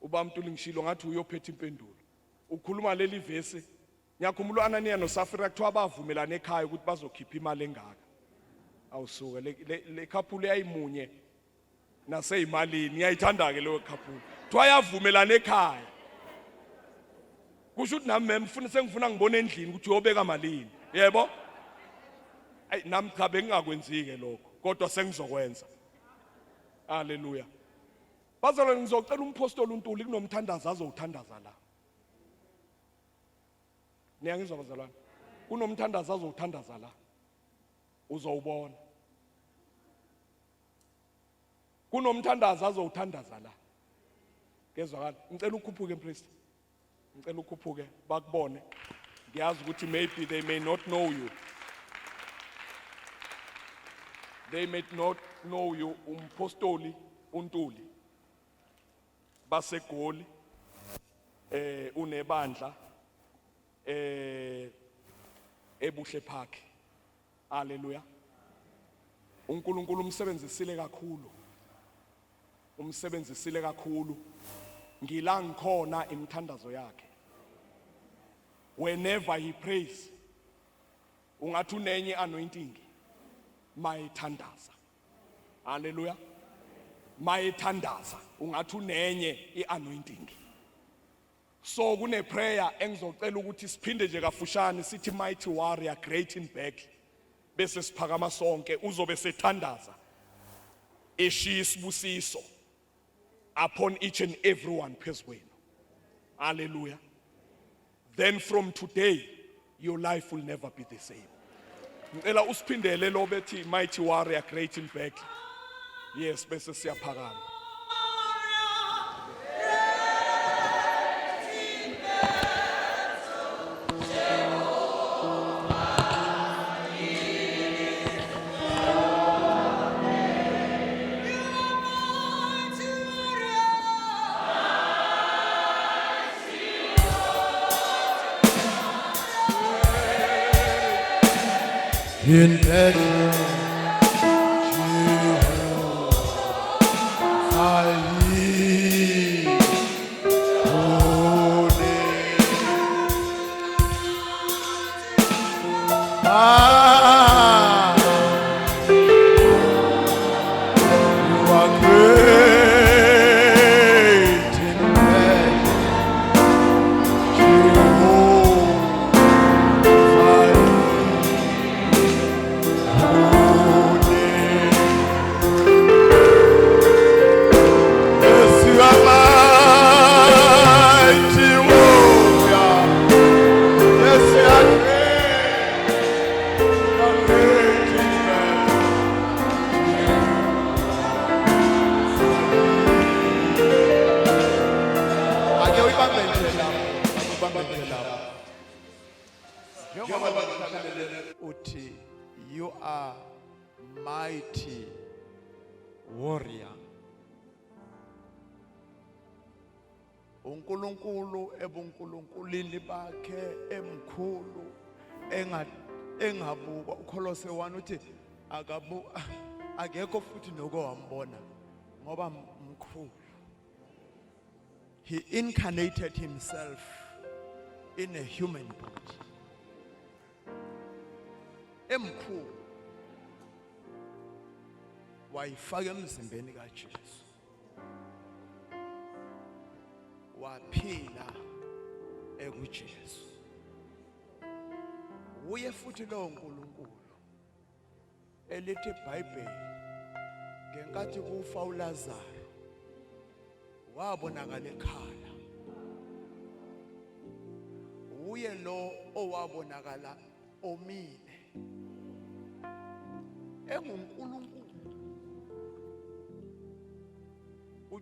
Uba uMntuli ngishilo ngathi uyophetha impendulo. Ukhuluma leli verse ngiyakhumula uAnaniya noSafira kuthiwa bavumelana ekhaya ukuthi bazokhipha imali engaka. Awusuka le couple yayimunye naseyimalini ngiyayithanda ke leyo couple. Kuthiwa yavumelana ekhaya. Kusho ukuthi nami mfuna sengifuna ngibone endlini ukuthi uyobeka malini. Yebo? Ayi nami cha bengingakwenzike lokho kodwa sengizokwenza. Haleluya. Bazalwane ngizocela umpostoli uNtuli kunomthandazo azowuthandaza la. Niyangizwa bazalwane? Kunomthandazo azowuthandaza la. Uzowubona. Kunomthandazo azowuthandaza la. Kezwakala. Ngicela ukhuphuke priest. Ngicela ukhuphuke bakubone. Ngiyazi ukuthi maybe they may not know you. They may not know you umpostoli uNtuli. Basegoli unebandla ebuhle park. Haleluya. uNkulunkulu umsebenzisile kakhulu. Umsebenzisile kakhulu. Ngila ngikhona imthandazo yakhe. Whenever he prays ungathi unenye anointing mayithandaza. Haleluya. Mayithandaza ungathi unenye ianointing. So kune prayer engizocela ukuthi siphinde nje kafushane sithi mighty warrior great in battle bese siphakama sonke uzobe sethandaza eshiya isibusiso upon each and everyone phezweni. Hallelujah. Then from today your life will never be the same. Ngicela usiphindele lo bethi mighty warrior great in battle. Yes, bese siyaphakama. In battle, You are mighty warrior. uNkulunkulu ebuNkulunkulini bakhe emkhulu engabuka uKolose 1 uthi akekho futhi noko wambona ngoba mkhulu. He incarnated himself in a human body. Emkhulu wayifaka emzimbeni kaJesu. Waphila ekuJesu. Uye futhi lo uNkulunkulu elithi iBhayibheli ngenkathi kufa uLazaro wabonakala ekhala. Uye lo owabonakala omile enguNkulunkulu.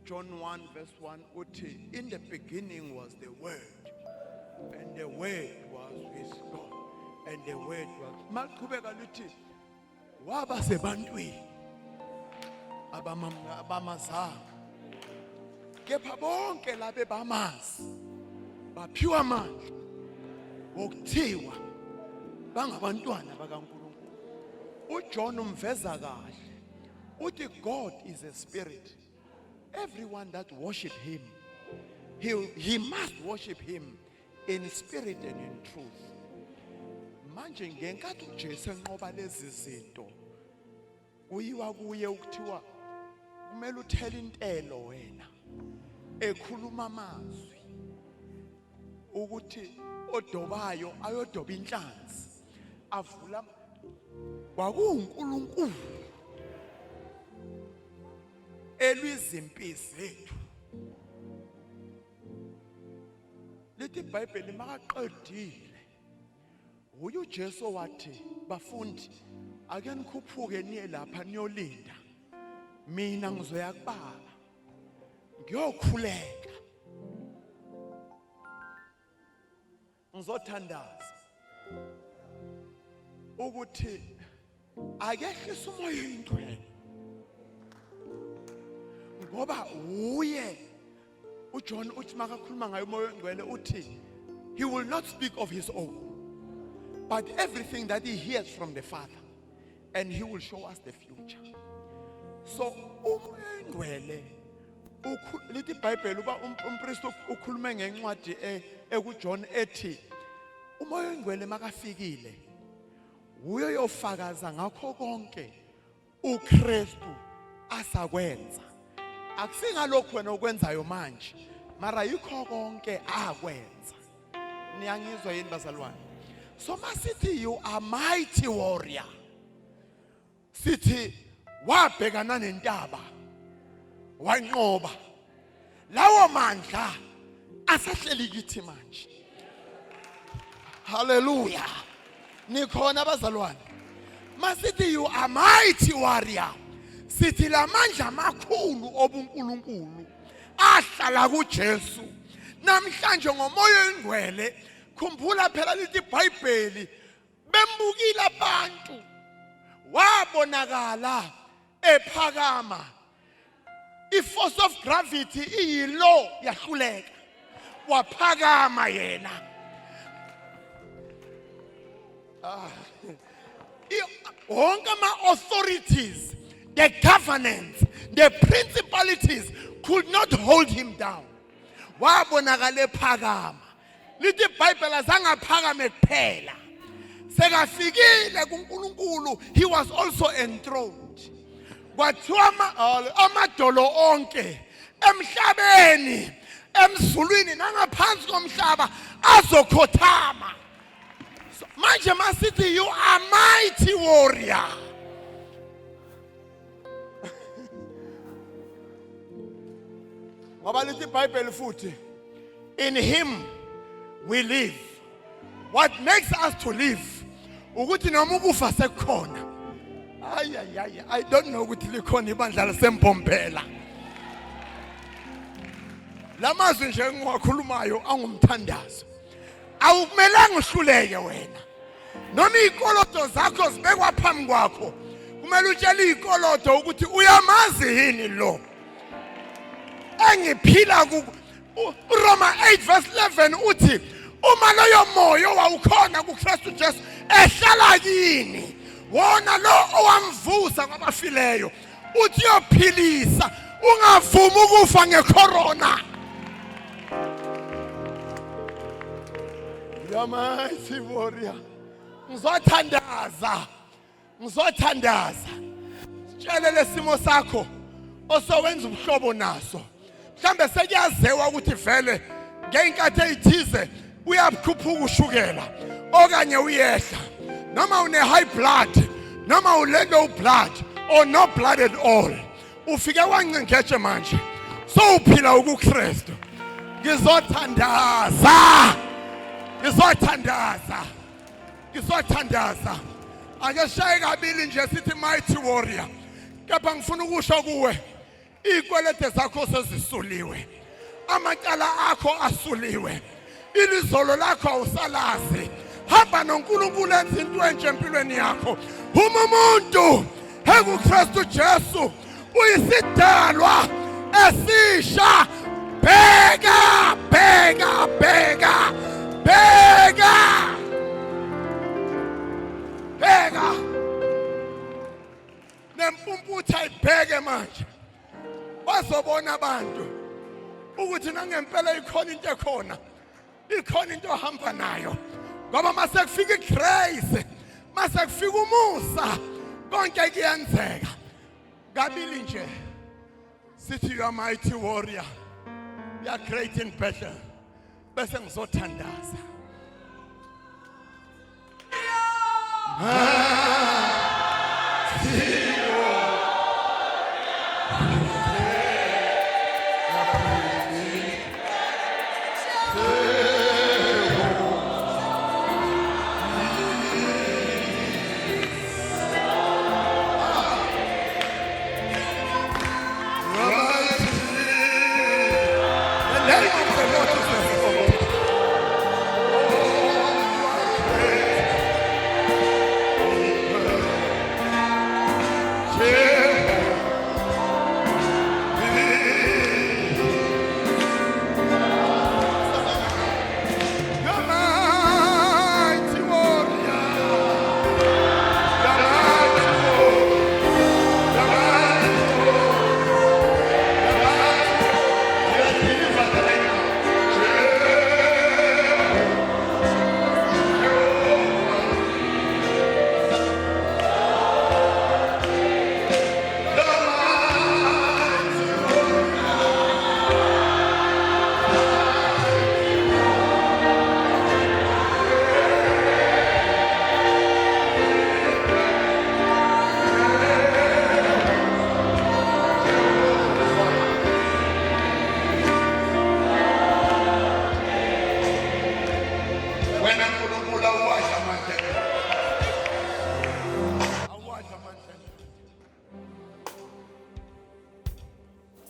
John 1 verse 1 uthi, in the beginning was the Word, and the Word was with God, and the Word was. Maqhubeka lithi waba sebantwini abamazanga, kepha bonke labe bamazi baphiwa amandla wokuthiwa bangabantwana bakaNkulunkulu. uJohn umveza kahle uthi God is a spirit. Everyone that worship him, he must worship him in spirit and in truth. Manje ngenkathi uJesu enqoba lezi zinto, uyiwa kuye ukuthiwa kumele uthele intelo wena, ekhuluma amazwi ukuthi odobayo ayodoba inhlanzi, avula kwakuNkulunkulu elwizimpi zethu. Lithi iBhayibheli makaqedile uye uJesu wathi, bafundi ake nikhuphuke niye lapha niyolinda, mina ngizoya kuBaba ngiyokhuleka ngizothandaza ukuthi akehlise umoya oyingcwele, ngoba uye uJohn uthi makakhuluma ngayo umoya oyingcwele uthi he will not speak of his own, but everything that he hears from the Father, and he will show us the future. So umoya oyingcwele lithi iBhayibheli uba umpristi ukhulume ngencwadi ekuJohn ethi umoya oyingcwele makafikile uyo yofakaza ngakho konke uKristu asakwenza. Akusingalokho wena okwenzayo manje, mara yikho konke akwenza. Niyangizwa yini bazalwane? So masithi you are mighty warrior, sithi wabhekana nentaba wanqoba, lawo mandla asahleli kithi manje. Hallelujah. Nikhona bazalwane? Masithi you are mighty warrior, sithi lamandla amakhulu obuNkulunkulu ahlala kuJesu namhlanje ngomoya oyingcwele. Khumbula phela lithi iBhayibheli bembukile abantu wabonakala ephakama, iforce of gravity iyilo yahluleka, waphakama yena. Wonke ama-authorities, the governance, the principalities could not hold him down. Wabonakala ephakama. Lithi iBhayibheli azangaphakame kuphela, sekafikile kuNkulunkulu, he was also enthroned. Kwathiwa amadolo onke emhlabeni, emzulwini nangaphansi komhlaba azokhothama. Manje masithi you are mighty warrior. Ngoba lithi iBhayibheli futhi, in him we live. What makes us to live ukuthi noma ukufa sekukhona. I don't know ukuthi likhona ibandla lasempompela. Lamazwi nje engiwakhulumayo angumthandazo. Awukumelanga uhluleke wena. noma ikoloto zakho zibekwa phambi kwakho kumele utshele ikoloto ukuthi uyamazi yini lo engiphila ku Roma 8 verse 11 uthi uma loyo moyo wawukhona kuKristu Jesu ehlala kini wona lo owamvusa kwabafileyo uthi uyophilisa ungavumi ukufa ngecorona. Yamathi warrior ngizothandaza sitshele lesimo sakho osowenza ubuhlobo naso mhlambe sekuyazewa ukuthi vele ngeinkathi ezithize uyakhuphuka ushukela okanye uyehla noma une high blood noma ule low blood or no blood at all ufike wancengeje manje so uphila ukuKristu. Ngizothandaza ake shaye kabili nje sithi mighty warrior kepha ngifuna ukusho kuwe ikwelete zakho sezisuliwe amacala akho asuliwe ilizolo lakho awusalazi hamba noNkulunkulu enza into entsha empilweni yakho uma umuntu ekuKristu Jesu uyisidalwa esisha bheka nempumputha ibheke manje bazobona abantu ukuthi nangempela ikhona into ekhona ikhona into ohamba nayo ngoba mase kufika igrace mase kufika umusa konke kuyenzeka kabili nje sithi you are mighty warrior you are great in battle bese ngizothandaza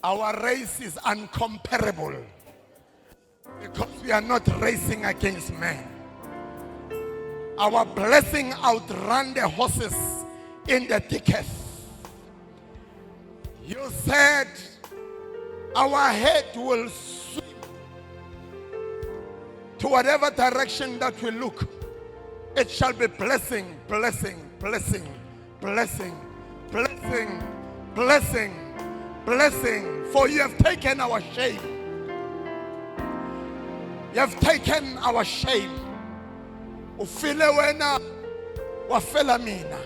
Our race is uncomparable because we are not racing against men. Our blessing outran the horses in the thickest. You said our head will swim to whatever direction that we look. It shall be blessing, blessing, blessing, blessing, blessing, blessing, blessing. For you have taken our shame. You have taken our shame. Ufile wena wafela mina.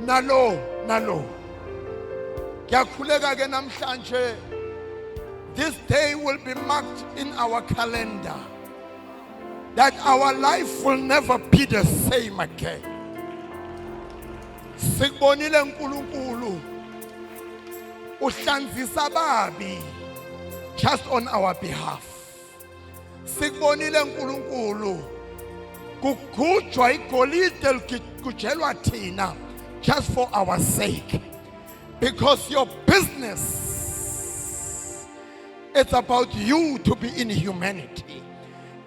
Nalo. Kuyakhuleka ke namhlanje. This day will be marked in our calendar that our life will never be the same again. Sikubonile uNkulunkulu uhlanzisa ababi just on our behalf. Sikubonile uNkulunkulu kugujwa igolide likujelwa thina just for our sake, because your business, it's about you to be in humanity.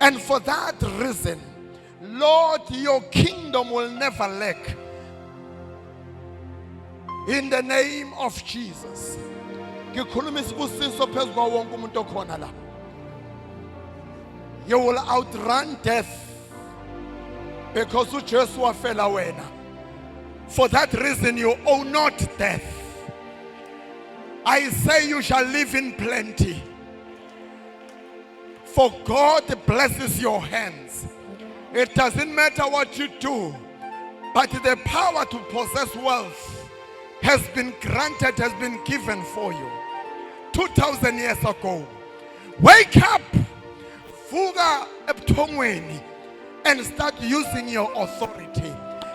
And for that reason, Lord, your kingdom will never lack. In the name of Jesus. Ngikhuluma isibusiso phezu kwawo wonke umuntu okhona la. You will outrun death because uJesu wafela wena. For that reason you owe not death. I say you shall live in plenty. For God blesses your hands. It doesn't matter what you do, but the power to possess wealth has been granted, has been given for you 2,000 years ago. Wake up, vuka ebuthongweni, and start using your authority.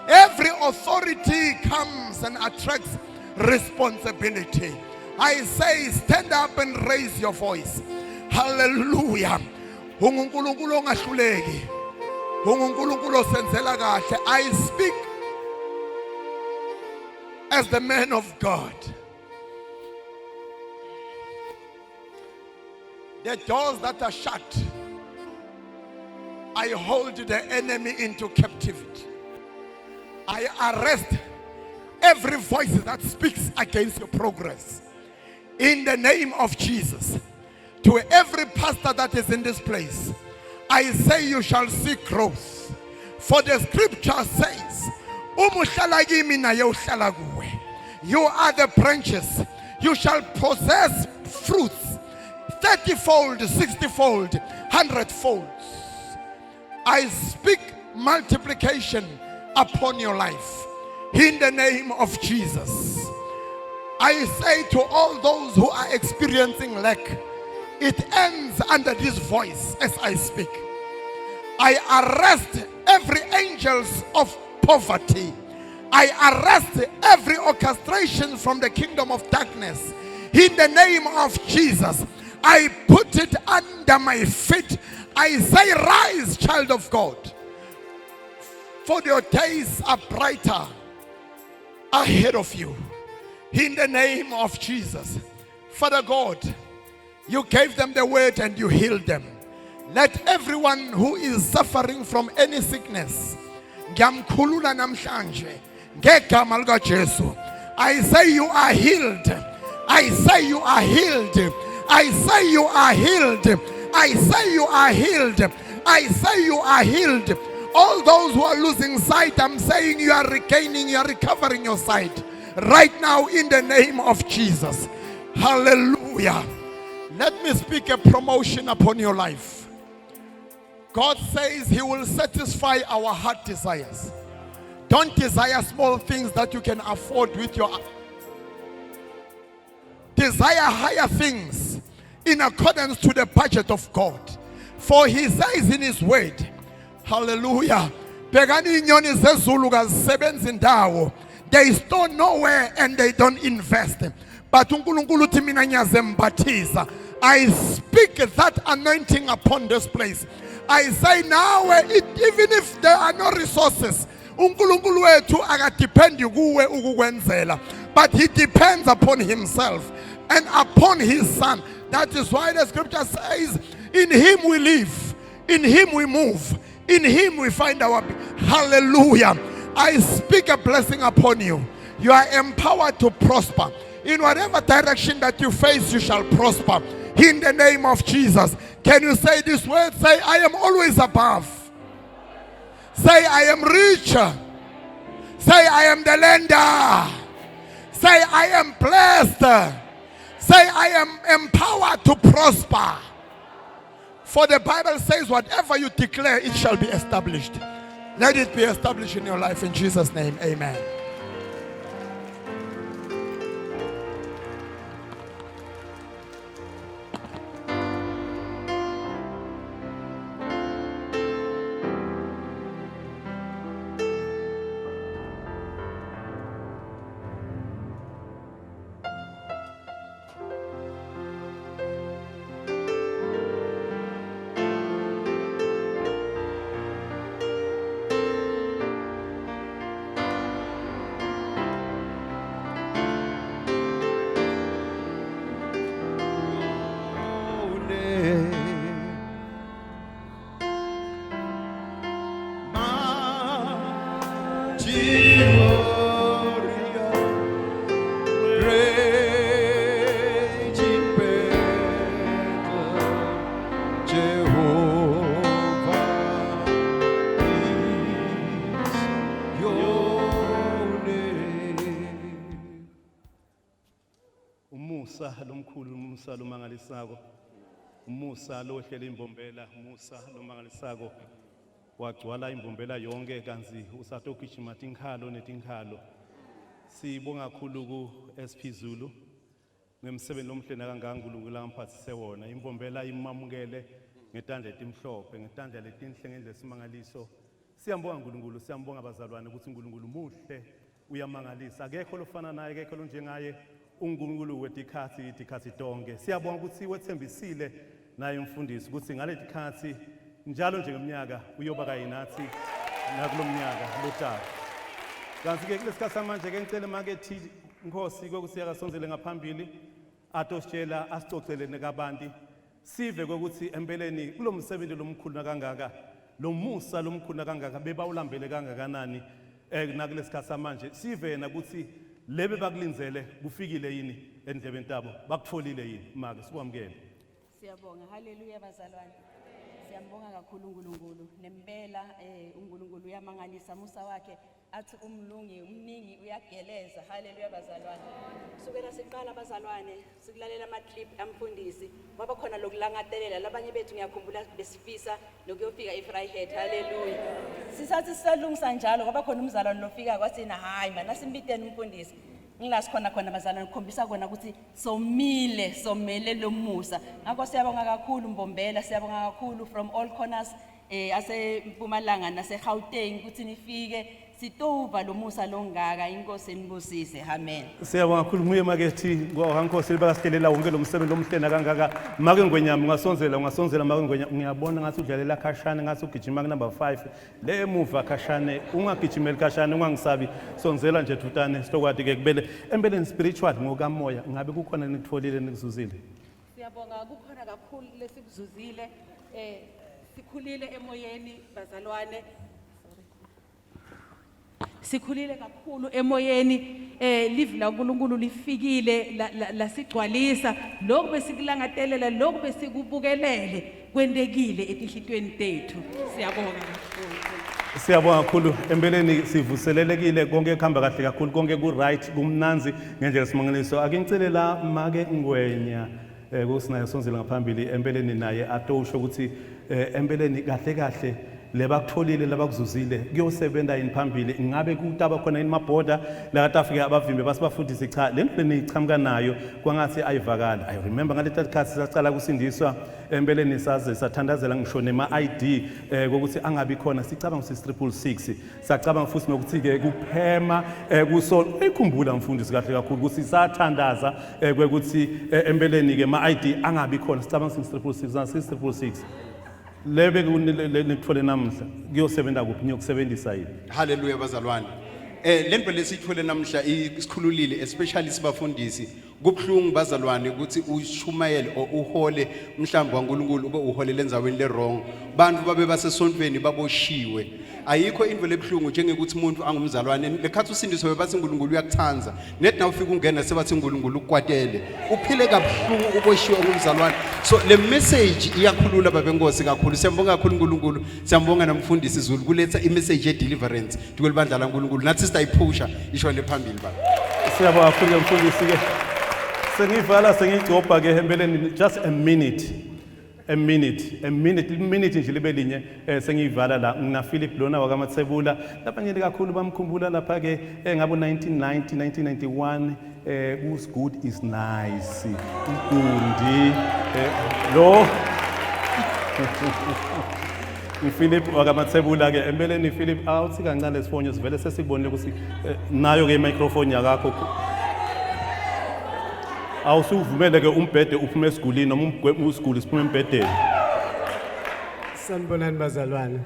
Every authority comes and attracts responsibility. I say, stand up and raise your voice. Hallelujah. Ungunkulunkulu ongahluleki. Ungunkulunkulu osenzela kahle. I speak as the man of God. The doors that are shut, I hold the enemy into captivity. I arrest every voice that speaks against your progress. In the name of Jesus. To every pastor that is in this place, I say you shall see growth. For the scripture says, you are the branches. You shall possess fruits 30-fold, 60-fold, 100-fold. I speak multiplication upon your life in the name of Jesus. I say to all those who are experiencing lack, it ends under this voice as I speak. I arrest every angels of poverty. I arrest every orchestration from the kingdom of darkness. In the name of Jesus, I put it under my feet. I say, rise, child of God. For your days are brighter ahead of you. In the name of Jesus. Father God, you gave them the word and you healed them. Let everyone who is suffering from any sickness, ngiyamkhulula namhlanje ngegama lika Jesu. I say you are healed. I say you are healed. I say you are healed. I say you are healed. I say you are healed. All those who are losing sight, I'm saying you are regaining, you are recovering your sight right now in the name of Jesus. Hallelujah. Let me speak a promotion upon your life. God says he will satisfy our heart desires. Don't desire small things that you can afford with your... Desire higher things in accordance to the budget of God. For he says in his word, hallelujah, Begani inyoni zezulu kazisebenza indawo. They store nowhere and they don't invest. But uNkulunkulu uthi mina ngiyazembathiza. I speak that anointing upon this place. I say now, even if there are no resources, uNkulunkulu wethu akadependi kuwe ukukwenzela, but he depends upon himself and upon his son. That is why the scripture says, in him we live, in him we move, in him we find our... Hallelujah. I speak a blessing upon you. You are empowered to prosper. In whatever direction that you face, you shall prosper. In the name of Jesus. Can you say this word? Say, I am always above. Say, I am rich. Say, I am the lender. Say, I am blessed. Say, I am empowered to prosper. For the Bible says, whatever you declare, it shall be established. Let it be established in your life in Jesus' name. Amen. umusa lomkhulu umusa lomangalisako umusa lohlela imbombela umusa lomangalisako wagcwala imbombela yonke kanzi usatogijima tinkhalo netinkhalo sibonga kakhulu ku SP Zulu ngemsebenzi lomhle nakangangulunkulu lamphathise wona imbombela imamukele ngetandla etimhlophe ngetandla letinhle ngendlela simangaliso siyambonga uNkulunkulu siyambonga abazalwane ukuthi uNkulunkulu muhle uyamangalisa akekho lofana naye akekho lonjengaye uNkulunkulu wetikhathi tonke siyabonga ukuthi wethembisile naye umfundisi ukuthi ngaletikhathi njalo njengeminyaka uyoba kayinathi nakulomnyaka lotala kanti ke kulesikhathi samanje ke ngicela makethi Nkosi kokuthi yakasonzele ngaphambili atositshela asicocele nekabanti sive ukuthi empeleni kulomsebenzi lomkhulu kangaka lo musa lomkhulu kangaka bebawulambele kangakanani nakulesikhathi samanje sive na ukuthi lebe bakulinzele kufikile yini endlebeni tabo bakutfolile yini make sikwamukele Siyabonga haleluya bazalwane siyambonga kakhulu uNkulunkulu nempela uNkulunkulu uyamangalisa musa wakhe athi umlungi umningi uyageleza haleluya bazalwane sukela siqala bazalwane sikulalela ama clip amfundisi kwaba khona lokulangatelela labanye bethu ngiyakhumbula besifisa lokuyofika eFryhead haleluya sisathi sisalungisa njalo kwaba khona umzalwane lofika kwathina hayi mana simbiteni umfundisi ngilasi khona bazalwane ukhombisa kona ukuthi somele lo musa ngakho siyabonga kakhulu Mbombela siyabonga kakhulu from all corners ase Mpumalanga nase Gauteng ukuthi nifike sitova lo musa longaka inkosi enibusise amen siyabonga kakhulu nguye makethi ngohankosi libakasikelela wonke lo msebenzi omhlena kangaka make ngwenyama ungasonzela make ngwenyama ngiyabona ngathi udlalela khashane ngathi ugijima ku number 5 le emuva khashane ungagijimeli khashane ungangisabi sonzela nje thutane sitokwadi ke kubele empeleni spiritual ngokamoya ngabe kukhona nikutfolile nikuzuzile siyabonga kukhona kakhulu lesikuzuzile sikhulile emoyeni bazalwane sikhulile kakhulu emoyeni live la uNkulunkulu lifikile la sigcwalisa lokho besikulangatelela lokho besikubukelele kwendekile etihlitweni tethu siyabonga kakhulu siyabonga kakhulu empeleni sivuselelekile konke kuhamba kahle kakhulu konke ku right kumnanzi ngendlela simangaliso akengicele la make ngwenya kusinayo sonzela ngaphambili empeleni naye atosho ukuthi empeleni kahle lebakutfolile labakuzuzile kuyosebenza yini phambili ngabe kutaba khona yini maboda la katafika abavimbe basibafundise cha lento nichamuka nayo kwangathi ayivakala I remember ngaleta khathi sacala kusindiswa empeleni saze sathandazela ngisho nema ID ukuthi angabi khona sicabanga ukuthi 666 sacabanga futhi nokuthi ke kuphema kusol ekhumbula mfundisi kahle kakhulu ukuthi sathandaza kwekuthi empeleni ke ma ID angabi khona sicabanga ukuthi 666 lebe kunithole namhla kuyosebenza kuphi niyokusebenzisa yini haleluya bazalwane lento lesithole namhla isikhululile especially sibafundisi kubhlungu bazalwane ukuthi ushumayele uhole mhlamba waNkulunkulu ube uholele enzaweni le wrong bantu babe basesontweni baboshiwe ayikho into lebhlungu njengekuthi umuntu angumzalwane lekhathi usindiswe bathi uNkulunkulu uyakuthanza nethi na ufika ungena sebathi uNkulunkulu ukwatele uphile kabhlungu uboshiwe ngumzalwane so le message iyakhulula babenkosi kakhulu siyambonga kakhulu uNkulunkulu siyambonga namfundisi Zulu kuletha imessage ye deliverance dikwelibandla laNkulunkulu nathi sidayiphusha isho lephambili baba siyabonga kakhulu mfundisi ke sengivala sengigcobha ke empeleni just a minute nje libe linye sengiyivala la ngina Philip lona wakamathebula labanye kakhulu bamkhumbula lapha ke ngabo 1991 who's good is nice ugundi lo Philip wakamathebula ke empeleni Philip awuthi kancane sifonyo sivele sesibonile ukuthi nayo ke microphone yakho awusuvumele ke umbhede uphume esigulini noma usiguli siphume embhedeni sanibonani bazalwane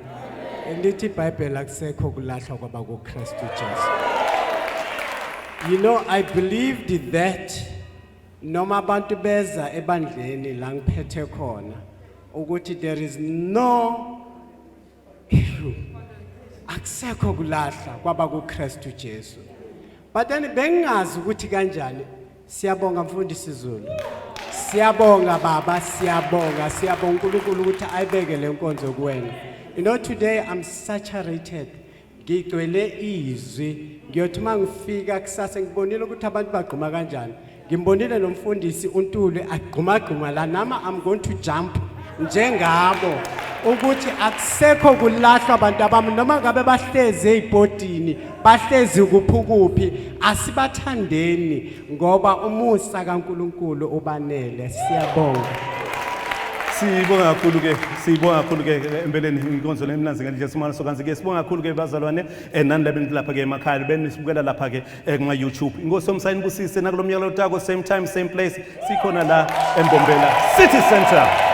ndithi iBhayibheli akusekho kulahlwa kwaba kuKristu Jesu you know I believed that noma abantu beza ebandleni la ngiphethe khona ukuthi there is no akusekho kulahlwa kwaba kuKristu Jesu but then bengazi ukuthi kanjani siyabonga mfundisi Zulu siyabonga baba siyabonga uNkulunkulu ukuthi ayibeke lenkonzo kuwena you know today I'm saturated ngigcwele izwi ngiyothi mangifika kusasa ngibonile ukuthi abantu bagquma kanjani Ngimbonile nomfundisi uNtuli agqumagquma la nama I'm going to jump njengabo ukuthi akusekho kulahlwa abantu abami noma ngabe bahlezi ezibhodini bahlezi kuphukuphi asibathandeni ngoba umusa kaNkuluNkulu ubanele siyabonga. Sibonga kakhulu ke empeleni inkonzo lemnanzi nje simana sokanzi ke sibonga kakhulu ke bazalwane nani labeni lapha ke emakhaya benisibukela lapha ke kuma YouTube. Inkosi yomsayini busise nakulomnyaka lotako same time same place sikhona la eMbombela City Center.